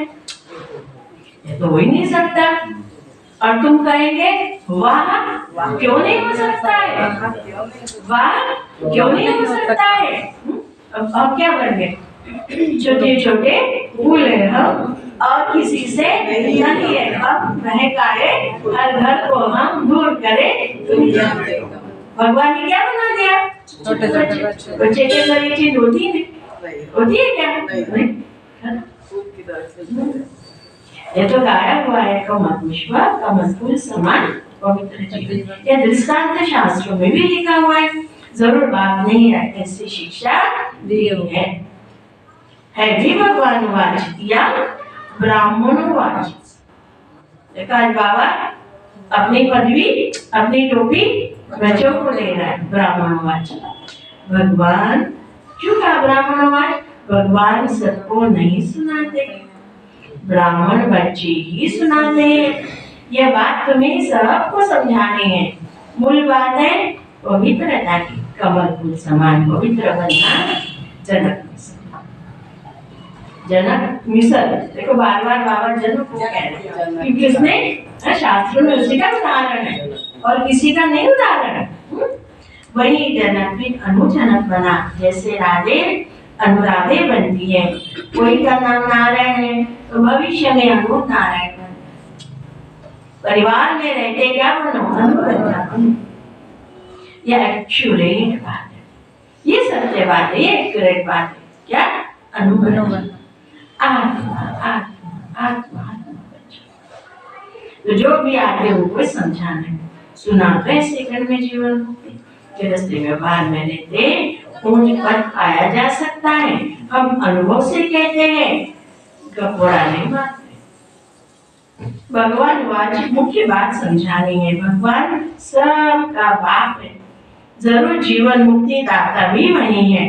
ये तो हो ही नहीं सकता। और तुम कहेंगे वाह क्यों नहीं हो सकता है, वाह क्यों नहीं हो सकता है। अब क्या बन गए? छोटे छोटे फूल है हम और किसी से नहीं है। अब महका है हर घर को हम दूर करें दुनिया में। भगवान ने क्या बना दिया? छोटे छोटे बच्चे के अंदर ये चीज होती है क्या? नहीं। ये तो गाया हुआ है कमल पुष्प कमल फूल समान पवित्र जीवन। ये दृष्टांत शास्त्रों में भी लिखा हुआ है। जरूर बात नहीं है, ऐसी शिक्षा दी है भी भगवान वाच या ब्राह्मणों वाच। देखा बाबा अपनी पदवी अपनी टोपी बच्चों को दे रहा है। ब्राह्मणों वाच भगवान क्यों कहा ब्राह्मणों वाच? भगवान सबको नहीं सुनाते, ब्राह्मण बच्चे ही सुनाते हैं। यह बात तुम्हें सबको समझानी है। मूल बात है पवित्रता की। कमल फूल समान पवित्र बनना जनक मिसल। देखो बार बार बाबा जनक को कह रहे हैं क्योंकि उसने शास्त्रों में उसी का उदाहरण है और किसी का नहीं उदाहरण है। वही जनक भी अनुजनक बना। जैसे राधे अनुराधे बनती है, कोई का नाम नारायण है तो भविष्य में अनु नारायण बन। परिवार में रहते क्या बनो? अनु। यह एक्यूरेट बात है, ये सत्य बात है, ये एक्यूरेट बात है। क्या? अनुभव आत्मा आत्मा आत्मा तो जो भी आते हैं उनको समझाना है, सुनाते हैं। सेकंड में जीवन मुक्ति गृहस्थ व्यवहार में रहते पूर्ण पद पाया जा सकता है। हम अनुभव से कहते हैं, कपड़ा नहीं मारते। भगवान वाचिक मुख्य बात समझानी है। भगवान सबका बाप है, जरूर जीवन मुक्ति दाता भी वही है।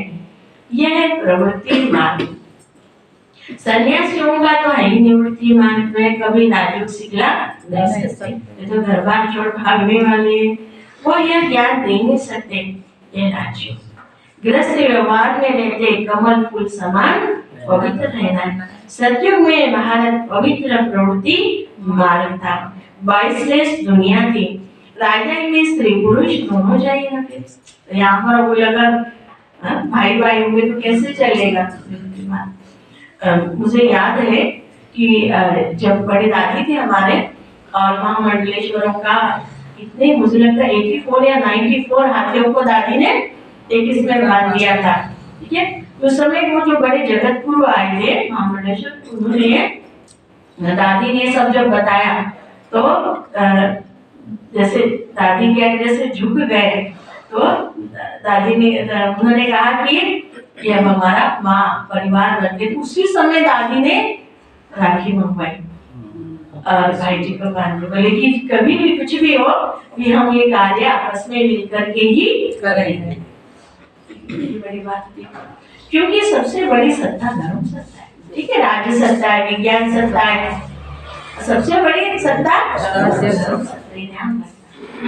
यह प्रवृत्ति मार्ग सन्यासियों का तो है ही निवृत्ति मार्ग में कभी राजयोग सिखला नहीं सकते। तो घर बार छोड़ भागने वाले वो यह ज्ञान दे नहीं सकते। ये राजयोग गृहस्थ व्यवहार में रहते कमल फूल समान पवित्र रहना। सतयुग में भारत पवित्र प्रवृत्ति मार्ग था। 22 देश दुनिया थी। राजा में स्त्री पुरुष दोनों जाइए ना। फिर यहाँ पर वो लगा भाई भाई होंगे तो कैसे चलेगा। मुझे याद है कि जब बड़े दादी थे हमारे और महामंडलेश्वरों का इतने मुझे लगता है 84 या 94 हाथियों को दादी ने एक इसमें बांध दिया था। ठीक है, उस समय वो जो बड़े जगत गुरु आए थे महामंडलेश्वर, उन्होंने दादी ने सब जब बताया तो जैसे दादी के आगे जैसे झुक गए तो दादी ने उन्होंने कहा कि ये हमारा माँ परिवार बन गए। उसी समय दादी ने राखी मंगवाई और भाई जी को बांधे, बोले कि कभी भी कुछ भी हो कि हम ये कार्य आपस में मिलकर के ही करेंगे। ये बड़ी बात थी, क्योंकि सबसे बड़ी सत्ता धर्म सत्ता है, ठीक है, राज्य सत्ता है, विज्ञान सत्ता है, सबसे बड़ी सत्ता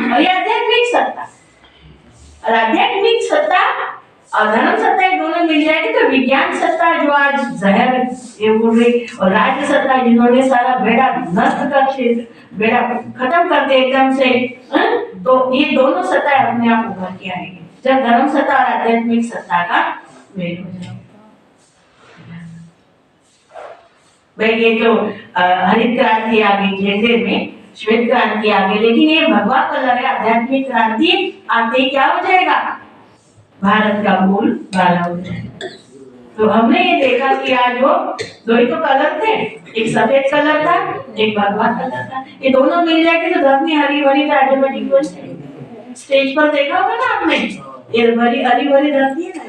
और ये आध्यात्मिक सत्ता, और आध्यात्मिक सत्ता और धर्म सत्ता दोनों मिल जाएगी तो विज्ञान सत्ता जो आज जहर ये बोल रही, और राज्य सत्ता जिन्होंने सारा बेड़ा नष्ट कर क्षेत्र बेड़ा खत्म कर दिया एकदम से, तो ये दोनों सत्ता अपने आप उभर के आएगी जब धर्म सत्ता और आध्यात्मिक सत्ता का मेल हो जाएगा। भाई ये जो हरित क्रांति आ गई, झंडे में श्वेत क्रांति आ गई, लेकिन ये भगवा कलर है, आध्यात्मिक क्रांति आते ही क्या हो जाएगा, भारत का मूल काला हो जाएगा। तो हमने ये देखा कि आज वो दो ही तो कलर थे, एक सफेद कलर था, एक भगवा कलर था, ये दोनों मिल जाएंगे तो धरती हरी भरी तो ऑटोमेटिक हो जाएगी। स्टेज पर देखा होगा ना आपने, ये हरी भरी धरती है ना,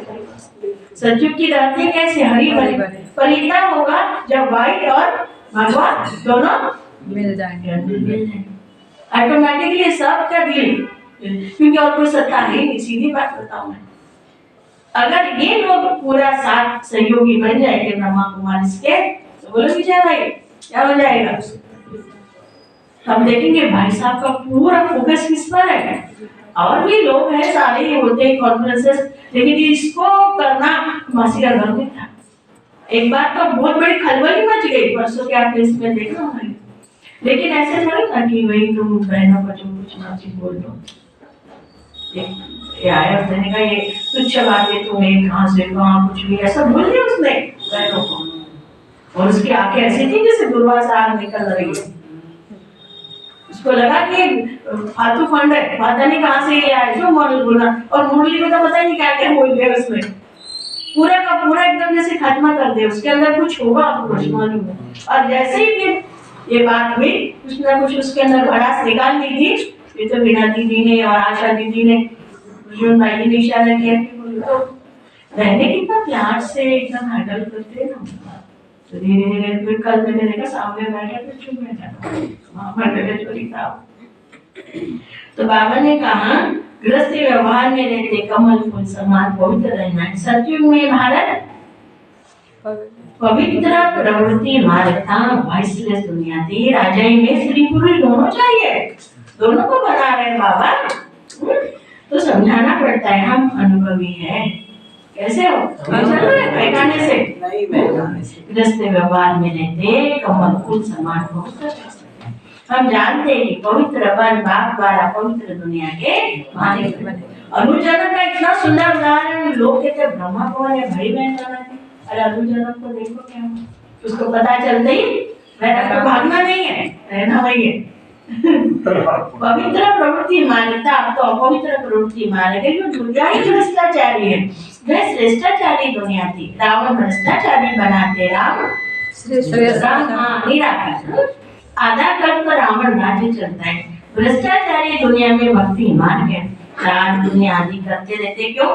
सचमुच की धरती कैसे हरी भरी, पर इतना होगा जब व्हाइट और भगवा दोनों मिल जाएंगे। ऑटोमेटिकली सबका दिल, क्योंकि और कोई सत्ता है नहीं, सीधी बात बताऊं मैं, अगर ये लोग पूरा साथ सहयोगी बन जाएंगे ब्रह्मा कुमारी के, तो बोलो विजय भाई क्या हो जाएगा। हम देखेंगे भाई साहब का पूरा फोकस किस पर है, और भी लोग हैं सारे ये होते हैं कॉन्फ्रेंसेस, लेकिन इसको करना मासी का घर में था। एक बार तो बहुत बड़ी खलबली मच गई, परसों के आप इसमें देखा होगा, लेकिन ऐसे थोड़ी था कि वही तुम बहनों को जो कुछ मासी बोल दो, ये आया उसने कहा ये तुच्छ बात है, तुम्हें कहाँ से कहाँ कुछ भी ऐसा बोल दिया उसने बहनों को, और उसकी आंखें ऐसी थी जैसे दुर्वासा आग निकल रही है, उसको लगा कि फालतू फंड है, पता नहीं कहाँ से ये आया जो मॉडल बोला, और मुरली को तो पता नहीं क्या क्या बोल दिया उसने, पूरा का पूरा एकदम जैसे खत्म कर दिया, उसके अंदर कुछ होगा आपको कुछ मालूम है। और जैसे ही फिर ये बात हुई, कुछ ना कुछ उसके अंदर भड़ास निकाल दी थी, ये तो वीणा दीदी ने और आशा दीदी ने अर्जुन भाई ने इशारा किया कि तो रहने कितना प्यार से एकदम हैंडल करते हैं ना, तो धीरे धीरे फिर कल मैंने देखा सामने बैठा तो चुप बैठा चोरी था। तो बाबा ने कहा गृहस्थी व्यवहार में रहते कमल फूल समान पवित्र रहना है। सतयुग में भारत पवित्र प्रवृत्ति मार्ग था, वाइसलेस दुनिया थी, राजाई में स्त्री पुरुष दोनों चाहिए, दोनों को बना रहे बाबा। तो समझाना पड़ता है, हम अनुभवी हैं, कैसे हो बैठाने से गृहस्थ व्यवहार में रहते कमल फूल समान पवित्र, हम जानते हैं कि पवित्र वन बाप द्वारा पवित्र दुनिया के मालिक बने। अनुजनक का इतना सुंदर उदाहरण, लोग कहते ब्रह्मा को है भाई बहन बना थे, अरे अनुजनक को देखो क्या, उसको पता चलते ही तो भागना नहीं है, रहना वही है। पवित्र प्रवृत्ति मान्यता, अब तो अपवित्र प्रवृत्ति माने गई, जो दुनिया ही भ्रष्टाचारी है, वह श्रेष्ठाचारी दुनिया थी, रावण भ्रष्टाचारी बनाते राम निराकार, आधा कल्प रावण राज्य चलता है, भ्रष्टाचारी दुनिया में भक्ति मार्ग है, दान दुनिया आदि करते रहते, क्यों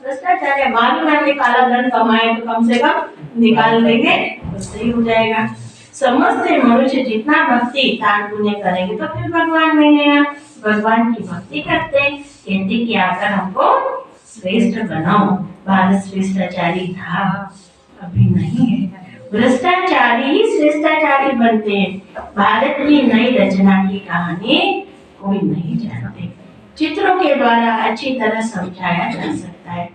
भ्रष्टाचारी, मालूम है काला धन कमाए तो कम से कम निकाल लेंगे तो सही हो जाएगा। समझते मनुष्य जितना भक्ति दान पुण्य करेंगे तो फिर भगवान मिलेगा, भगवान की भक्ति करते कहते कि आकर हमको श्रेष्ठ बनाओ। भारत श्रेष्ठाचारी था, अभी नहीं है, भ्रष्टाचारी ही श्रेष्ठाचारी बनते हैं। भारत की नई रचना की कहानी कोई नहीं जानते, चित्रों के द्वारा अच्छी तरह समझाया जा सकता है।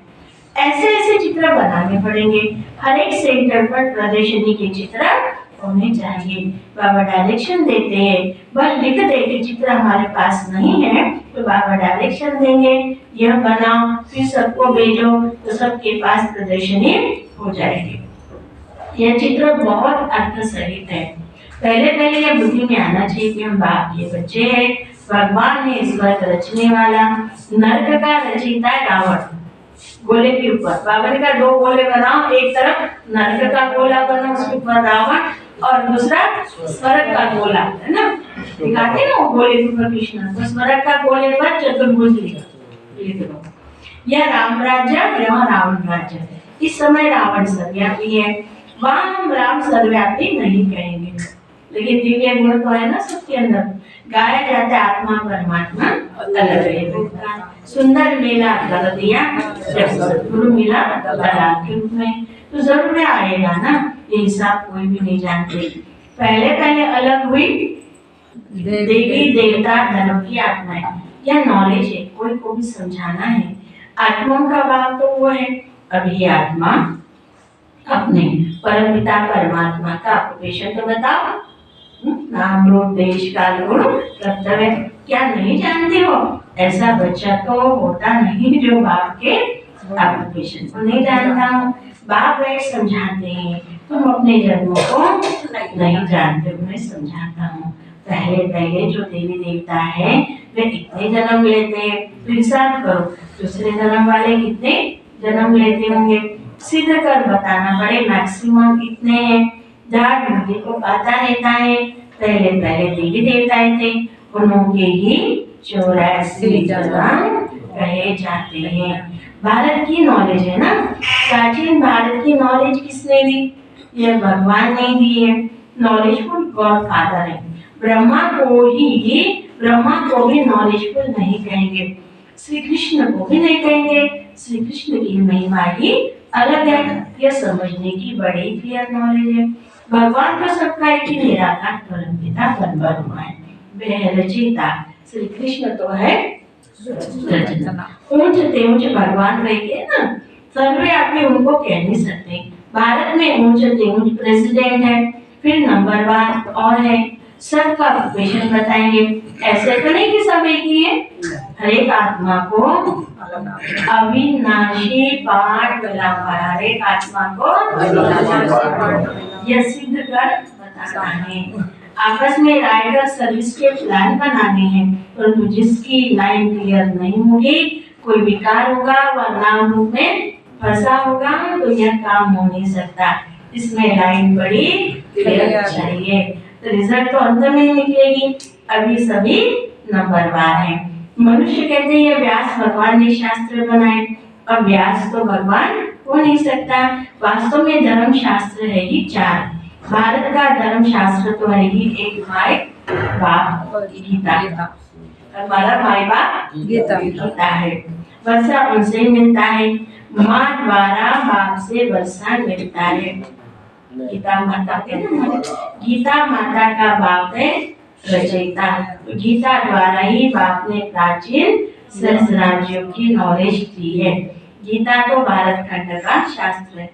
ऐसे ऐसे चित्र बनाने पड़ेंगे, हर एक सेंटर पर प्रदर्शनी के चित्र होने चाहिए। बाबा डायरेक्शन देते हैं, बस लिख दे कि चित्र हमारे पास नहीं है तो बाबा डायरेक्शन देंगे, यह बनाओ, फिर सबको भेजो तो सबके पास प्रदर्शनी हो जाएगी। यह चित्र बहुत अर्थ सहित है। पहले पहले यह बुद्धि में आना चाहिए कि हम बाप के बच्चे हैं, भगवान है स्वर्ग रचने वाला, नरक का रचयिता रावण। गोले के ऊपर बाबा ने कहा 2 गोले बनाओ, एक तरफ नरक का गोला बनाओ, उसके ऊपर रावण, और दूसरा स्वर्ग का गोला, है ना, दिखाते ना वो गोले के ऊपर कृष्ण, तो स्वर्ग का गोले पर चतुर्भुज लिखा, यह राम राज्य, यह रावण राज्य। इस समय रावण सर्वव्यापी है, वहां हम राम सर्वव्यापी नहीं कहेंगे, लेकिन दिव्य गुण तो है ना सबके अंदर। गाया जाता है आत्मा परमात्मा अलग है। सुंदर मेला कर दिया जब सतगुरु मिला तालाब के रूप में, तो जरूर आएगा ना, ये हिसाब कोई भी नहीं जानते। पहले पहले अलग हुई देवी देवता धर्म की आत्माएं, यह नॉलेज है, कोई को भी समझाना है। आत्माओं का भाव तो वो है। अब ये आत्मा अपने परमपिता परमात्मा का ऑक्युपेशन तो बताओ। नाम रूप देश काल गुण कर्तव्य क्या नहीं जानते हो? ऐसा बच्चा तो होता नहीं जो बाप के ऑक्युपेशन को नहीं जानता हूँ। बाप बैठ समझाते हैं, तुम अपने जन्मों को नहीं जानते हो, मैं समझाता हूँ। पहले पहले जो देवी देवता है वे कितने जन्म लेते हैं, तो हिसाब करो, दूसरे जन्म वाले कितने जन्म लेते होंगे, सीधे कर बताना पड़े। मैक्सिमम इतने हैं। जहाँ मुझे को पता रहता है, पहले पहले देवी देवताएं थे, उनके ही 84 जन्म कहे जाते हैं। भारत की नॉलेज है ना, प्राचीन भारत की नॉलेज किसने दी? ये भगवान ने दी है। नॉलेजफुल गॉड फादर है। ब्रह्मा को भी नॉलेजफुल नहीं कहेंगे, श्री कृष्ण को भी नहीं कहेंगे। श्री कृष्ण की महिमा ही अलग है, यह समझने की बड़ी क्लियर नॉलेज है। भगवान तो सबका एक ही निराकार परमपिता परब्रह्म है, वह रचयिता। श्री कृष्ण तो है रचना। ऊंचते ऊंच भगवान रहेंगे ना, सर्वव्यापी उनको कह नहीं सकते। भारत में ऊंचते ऊंच प्रेसिडेंट है, फिर नंबर 1 और है। सबका ऑक्युपेशन बताएंगे, ऐसे तो नहीं कि सब एक ही है। हर एक आत्मा को अविनाशी पाठ मिला, हर एक आत्मा को यह सिद्ध कर बताना है। आपस में राइडर सर्विस के प्लान बनाने हैं, परंतु जिसकी लाइन क्लियर नहीं होगी, कोई विकार होगा व नाम रूप में फंसा होगा, तो यह काम हो नहीं सकता। इसमें लाइन बड़ी क्लियर चाहिए, तो रिजल्ट तो अंत में ही निकलेगी। अभी सभी नंबरवार हैं। मनुष्य कहते हैं ये व्यास भगवान ने शास्त्र बनाए, अब व्यास तो भगवान हो नहीं सकता। वास्तव में धर्म शास्त्र है ही 4। भारत का धर्म शास्त्र तो है ही एक, माई बाप गीता, हमारा माई बाप गीता है। वर्षा उनसे मिलता है, माँ द्वारा बाप से वर्षा मिलता है। गीता माता के ना, गीता माता का बाप है रचयिता। गीता द्वारा ही बाप ने प्राचीन सहस्राब्दियों की नॉलेज दी है। गीता तो भारत खंड का शास्त्र है,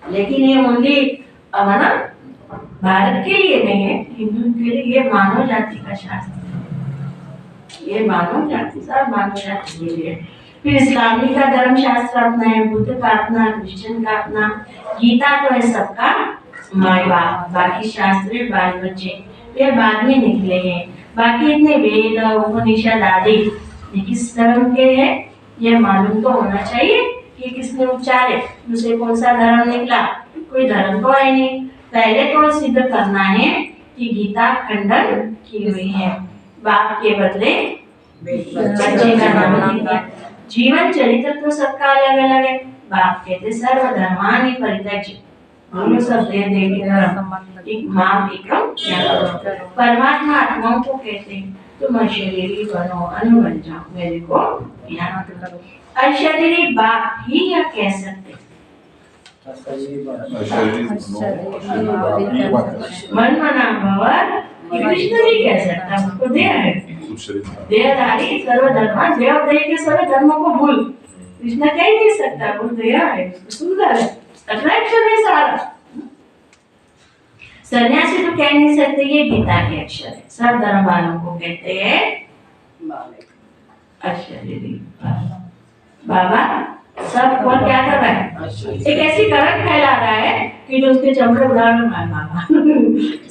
लेकिन ये ओनली हमारा भारत के लिए नहीं है, हिंदू के लिए। ये मानव जाति का शास्त्र है, ये मानव जाति, सब मानव जाति के लिए। फिर इस्लामी का धर्म शास्त्र अपना है, बुद्ध का अपना, क्रिश्चियन का अपना। गीता तो है सबका माई बाप, बाकी शास्त्र बाल बच्चे वे बाद में निकले हैं। बाकी इतने वेद उपनिषद आदि ये किस धर्म के हैं, यह मालूम तो होना चाहिए कि किसने उच्चारे, उसे कौन सा धर्म निकला। कोई धर्म तो है नहीं। पहले तो सिद्ध करना है कि गीता खंडन की हुई है, बाप के बदले बच्चे का नाम नहीं दिया। जीवन चरित्र तो सबका अलग अलग है। बाप कहते सर्वधर्मानि परित्यज्य, दोनों सब दे देवी धर्म, एक माँ एकम ज्ञान। परमात्मा आत्माओं को कहते हैं तुम अशरीरी बनो, अनु बन जाओ, मेरे को ज्ञान करो। अशरीरी बाप ही या कह सकते, मन मना भवर कृष्ण नहीं कह सकता, उसको देह है, देहधारी सर्वधर्मा, देव देह के सर्व धर्मों को भूल, कृष्ण कह ही नहीं सकता, वो देह है, सुंदर है, अट्रैक्शन है सारा। सन्यासी तो कह नहीं सकते ये गीता के अक्षर है, सब धर्म वालों को कहते हैं अशरीरी बाबा। सब कौन क्या कर रहा है, एक ऐसी करंट फैला रहा है कि जो उसके चमड़े उड़ा रहा है बाबा।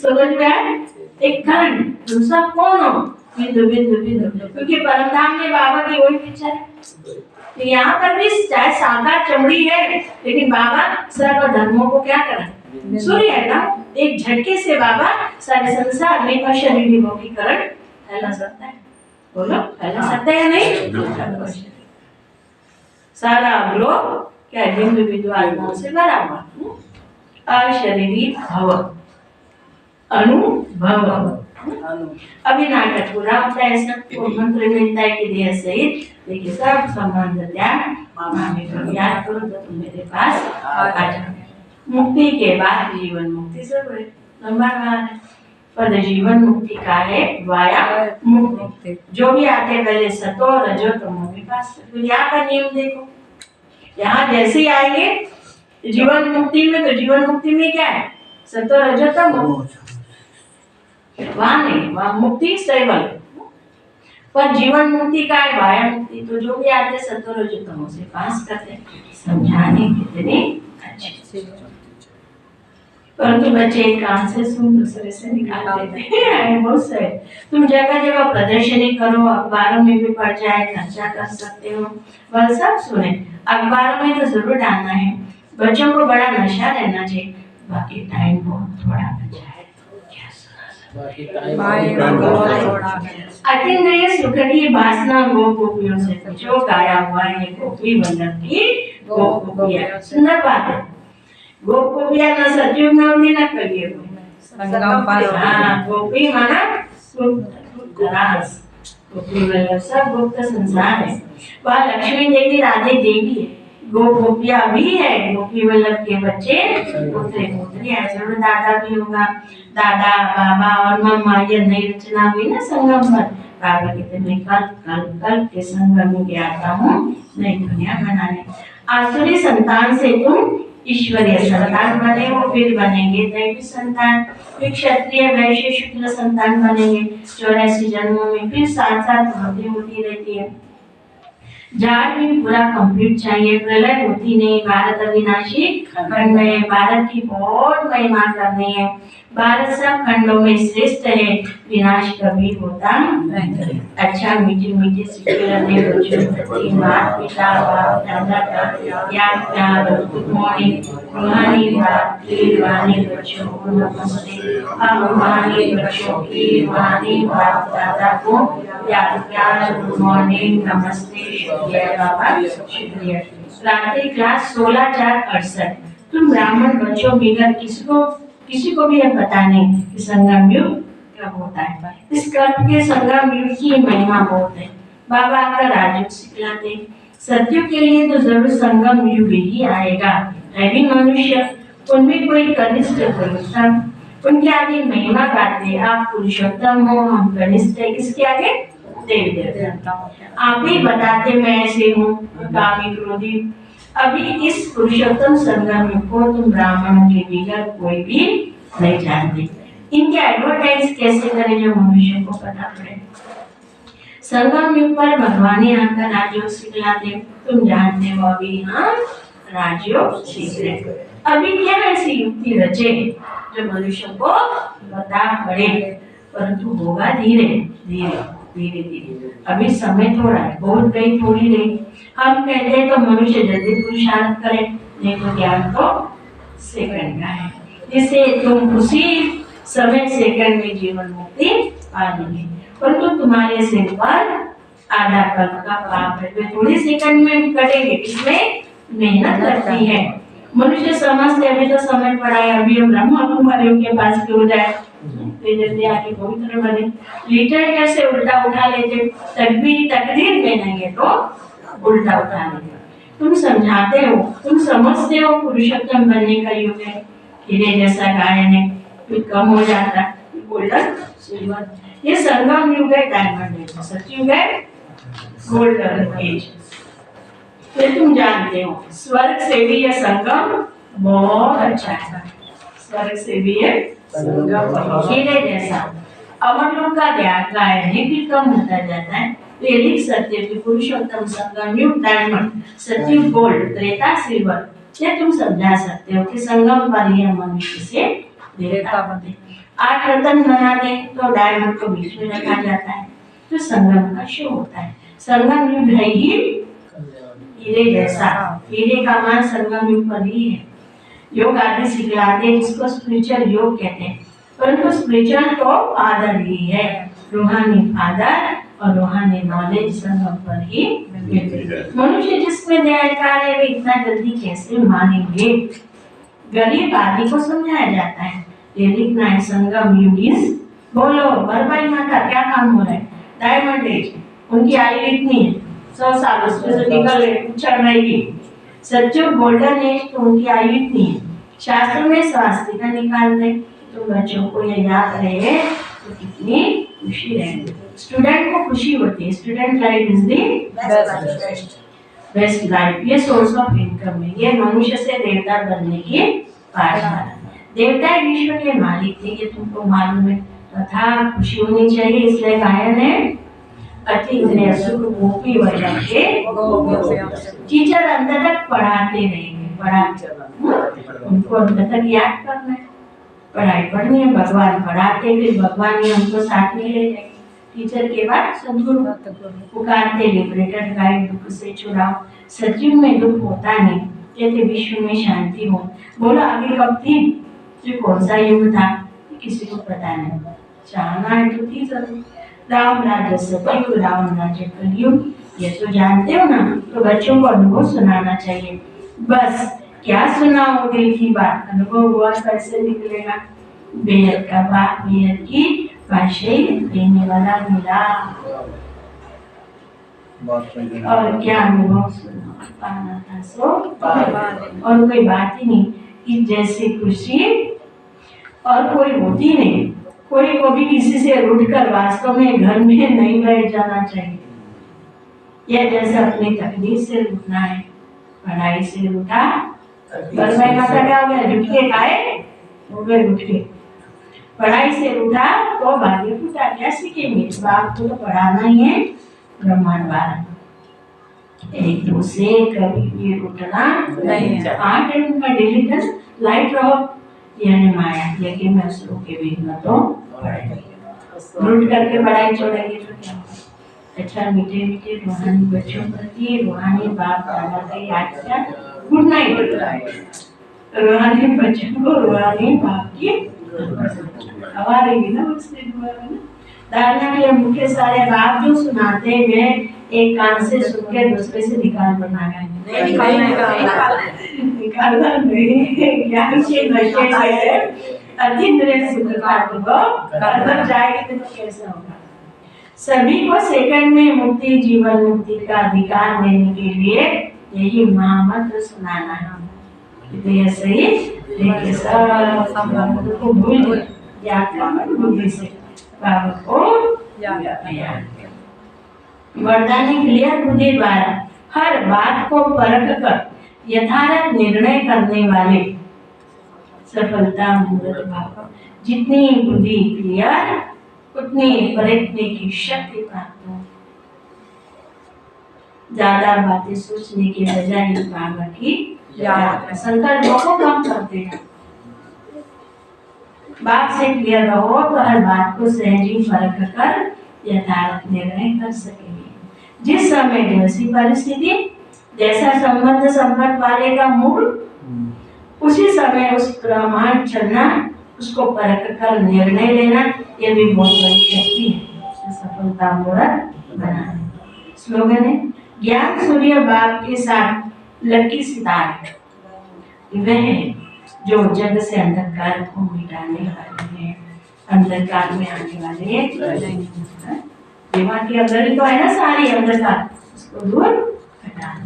समझ में आया, एक करंट। तुम सब कौन हो, बिंदु बिंदु बिंदु, क्योंकि परमधाम में बाबा की वही पिक्चर है। तो यहाँ पर भी चाहे साकार चमड़ी है, लेकिन बाबा सर्व धर्मों को क्या कर रहा है, सूर्य है ना, एक झटके से बाबा सारे संसार में अशरीरी की करंट फैला सकता है। बोलो फैला सकता है या नहीं? सारा ग्लोब क्या बिंदु बिंदु आत्माओं से भरा हुआ। अशरीरी भव, अनुभव। अभी नाटक पूरा होता है, सबको मंत्र मिलता है कि देह सहित देखिए सब संबंध त्याग मामी को याद करो तो तुम मेरे पास आ जाओ। मुक्ति के बाद जीवन मुक्ति सब है, नंबर 1 है। पद जीवन मुक्ति का है वाया मुक्ति। जो भी आते पहले सतो रजो तमो विपास। तो यहाँ का नियम देखो, यहाँ जैसे ही आएंगे जीवन मुक्ति में, तो जीवन मुक्ति में क्या है? सतो रजो तमो। वहां नहीं, वहां मुक्ति स्टेबल, पर जीवन मुक्ति का है वाया मुक्ति। तो जो भी आते सतो रजो तमो से पास करते, समझाने कितने अच्छे, परंतु बच्चे एक कान से सुन दूसरे से निकाल देते हैं। बहुत सही। तुम जगह जगह प्रदर्शनी करो, अखबारों में भी पढ़ जाए, खर्चा कर सकते हो, वह सब सुने। अखबारों में तो जरूर डालना है, बच्चों को बड़ा नशा रहना चाहिए। बाकी टाइम बहुत थोड़ा बचा है, अतीन्द्रिय सुख की वासना गोपियों से जो गाया हुआ है, गोपी वल्लभ की गोपियां। सुंदर बात है, गोपियां न सतयुग में होती न कलयुग में। हाँ, गोपी माना गोपी वल्लभ सब गुप्त संसार है। वह लक्ष्मी देवी राधे देवी है, गोपियां भी है, गोपी वल्लभ के बच्चे पुत्र पुत्री है। जरूर दादा भी होगा, दादा बाबा और मम्मा, ये नई रचना हुई ना संगम पर। बाबा कहते मैं कल के संगम में आता हूँ नई दुनिया बनाने। आसुरी संतान से तुम ईश्वरीय संतान बने हो, फिर बनेंगे दैवी संतान, फिर क्षत्रिय वैश्य शुक्ल संतान बनेंगे। 84 जन्मों में फिर 7 वृद्धि होती रहती है। जाट भी पूरा कंप्लीट चाहिए, प्रलय होती नहीं। भारत अविनाशी खंड में, भारत की बहुत महिमा करनी है। भारत सब खंडों में श्रेष्ठ है, विनाश कभी होता नहीं। अच्छा मीठे मीठे सिक्के बच्चों, माता पिता बाप दादा याद प्यार गुड मॉर्निंग, रूहानी बात की रूहानी बच्चों को नमस्ते। अब रूहानी बच्चों की रूहानी बाप दादा को याद प्यार गुड मॉर्निंग नमस्ते शुक्रिया बाबा शुक्रिया। रात्रि क्लास 16/4/68। तुम ब्राह्मण बच्चों बिगर किसी को भी यह पता नहीं कि संगम युग कब होता है। इस कल्प के संगम युग की महिमा बहुत है। बाबा आकर राजयोग सिखलाते, सत्युग के लिए तो जरूर संगम युग ही आएगा। भी मनुष्य उनमें कोई कनिष्ठ कोई उत्तम, उनके आगे महिमा गाते। आप पुरुषोत्तम हो, हम कनिष्ठ है, किसके आगे? देवी देवता। आप ही बताते मैं ऐसे हूँ कामी क्रोधी। अभी इस पुरुषोत्तम संगम युग को तुम ब्राह्मणों के बिगड़ कोई भी नहीं जानते। इनके एडवर्टाइज कैसे करें जो मनुष्य को पता पड़े। संगम युग पर भगवान यहाँ का राजयोग सिखलाते। तुम जानते हो अभी यहाँ राजयोग सीख रहे। अभी क्या ऐसी युक्ति रचे जो मनुष्य को बता पड़े, परंतु होगा धीरे धीरे धीरे धीरे। अभी समय थोड़ा है, बहुत गई थोड़ी नहीं। हम कहते हैं तो मनुष्य जल्दी पुरुषार्थ करे, नहीं तो ज्ञान तो सेकंड का है, जिससे तुम उसी समय सेकंड में जीवन मुक्ति पा लेंगे। परंतु तुम्हारे सिर पर आधा कल्प का पाप है, वे थोड़ी सेकंड में कटेंगे। इसमें मेहनत लगती है। मनुष्य समझते अभी तो समय पड़ा है, अभी हम ब्रह्मा कुमारियों के पास क्यों जाए, जल्दी आके पवित्र बने। लीटर कैसे उल्टा उठा लेते, तकदीर में नहीं है तो उल्टा उठा लेते। तुम समझाते हो, तुम समझते हो पुरुषोत्तम बनने का युग है। हीरे जैसा गायन है, फिर कम हो जाता है, गोल्डन सिल्वर। ये संगम युग है, डायमंड एज। सतयुग है गोल्डन एज। फिर तुम जानते हो स्वर्ग से भी यह संगम बहुत अच्छा है। स्वर्ग से भी ये हीरे जैसा अमर लोक का गायन है, फिर कम होता जाता है। वैदिक सत्य की पुरुषोत्तम संगम युग डायमंड, सतयुग गोल्ड, त्रेता सिल्वर। ये तुम समझा सकते हो कि संगम पर ही हम मनुष्य से देवता बनते। 8 रत्न बनाते तो डायमंड को बीच में रखा जाता है, तो संगम का शो होता है। संगम युग है ही हीरे जैसा, हीरे का मान संगम युग पर ही है। योग आदि सिखलाते जिसको स्पिरिचुअल योग कहते हैं, परंतु स्पिरिचुअल तो फादर ही है। रूहानी फादर और रूहानी नॉलेज संगम पर ही मिलती है। मनुष्य जिसमें दया है वे इतना जल्दी कैसे मानेंगे। गरीब आदि को समझाया जाता है। ये लिखना है संगम यूनिस। बोलो भरपाई माता क्या काम हो रहा है? डायमंड एज, उनकी आयु इतनी है 100 साल, उसमें से निकल चढ़ रहेगी। सच्चो गोल्डन एज, तो उनकी आयु इतनी है। शास्त्र में स्वास्तिका निकाल दे, तो बच्चों को ये याद रहे तो कितनी खुशी रहेगी। स्टूडेंट को खुशी होती है। Student life is the best life. ये सोर्स ऑफ इनकम है। ये मनुष्य से देवता बनने की पाठशाला। देवता विश्व के मालिक थे, ये तुमको मालूम है, तथा खुशी होनी चाहिए। इसलिए गायन है अति इंद्रिय सुख गोपी वजह के। टीचर अंत तक पढ़ाते रहेंगे, पढ़ाते उनको अंत तक याद करना है। पढ़ाई पढ़नी है, भगवान पढ़ाते, फिर भगवान ही हमको साथ में ले जाएंगे। टीचर के बाद सदगुरु पुकारते, लिबरेटर गाइड, दुख से छुड़ाओ। सचिव में दुख होता नहीं, कहते विश्व में शांति हो। बोलो आगे कब थी, जो कौन सा युग था, किसी को पता नहीं। चाहना है तो थी जरूर। राम राज्य सतयुग, राम राज्य कलयुग, ये तो जानते हो ना। तो बच्चों को अनुभव सुनाना चाहिए। बस क्या सुनाओ दिल की बात, अनुभव हुआ कैसे निकलेगा। बेहद का बात, बेहद की भाषा देने वाला मिला। और क्या अनुभव पाना था सो, और कोई बात ही नहीं कि जैसे खुशी और कोई होती नहीं। कोई को भी किसी से रूठकर वास्तव में घर में नहीं बैठ जाना चाहिए। यह जैसे अपनी तकलीफ से रूठना है। पढ़ाई से रूठा, बरमाई माता क्या हो गया, रुठ के खाए हो गए रुठ के। पढ़ाई से रूठा तो भाग्य फूटा, क्या सीखेंगे। बाप को तो पढ़ाना ही है, ब्रह्मांड बार एक दो से कभी ये उठना नहीं। 8 घंटे का डेली का लाइट रहो, यानी माया लेकिन मैं उसको के बिना तो लूट करके पढ़ाई छोड़ेंगे तो क्या होगा। अच्छा मीठे मीठे रूहानी बच्चों प्रति रूहानी बाप दादा का याद किया। Good night. रूहानी बच्चों को रूहानी बाप की हवा रहेगी ना उसके द्वारा ना। धारणा के लिए मुख्य सारे बाप जो सुनाते हैं, एक कान से सुन के दूसरे से निकालना नहीं, निकालना नहीं। ज्ञान के नशे में अतीन्द्रिय सुख का अनुभव अंदर जाएगी तो कैसा होगा। सभी को सेकंड में मुक्ति, जीवन मुक्ति का अधिकार देने के लिए यही महामंत्र सुनाना है। तो ये सही देखिए, सब को भूल याद करना बुद्धि से बाबा को याद। वरदानी क्लियर बुद्धि द्वारा हर बात को परख कर यथार्थ निर्णय करने वाले सफलता मूर्त भाव। जितनी बुद्धि क्लियर उतनी परखने की शक्ति प्राप्त हो। ज्यादा बातें सोचने के बजाय बाबा की याद। संकल्प को कम करते हैं। बात से क्लियर रहो तो हर बात को सहज ही परख कर यथार्थ निर्णय कर सकेंगे। जिस समय जैसी परिस्थिति, जैसा संबंध संकट वाले का मूड, उसी समय उस प्रमाण चलना, उसको परख कर निर्णय लेना, यह भी बहुत बड़ी शक्ति है। सफलता मूर्त बनाना। स्लोगन है ज्ञान सूर्य बाप के साथ लकी सितारे, वह जो जग से अंधकार को मिटाने वाले हैं, अंधकार में आने वाले दिमाग के अंदर ही तो है ना सारी अंधकार, उसको दूर हटाना।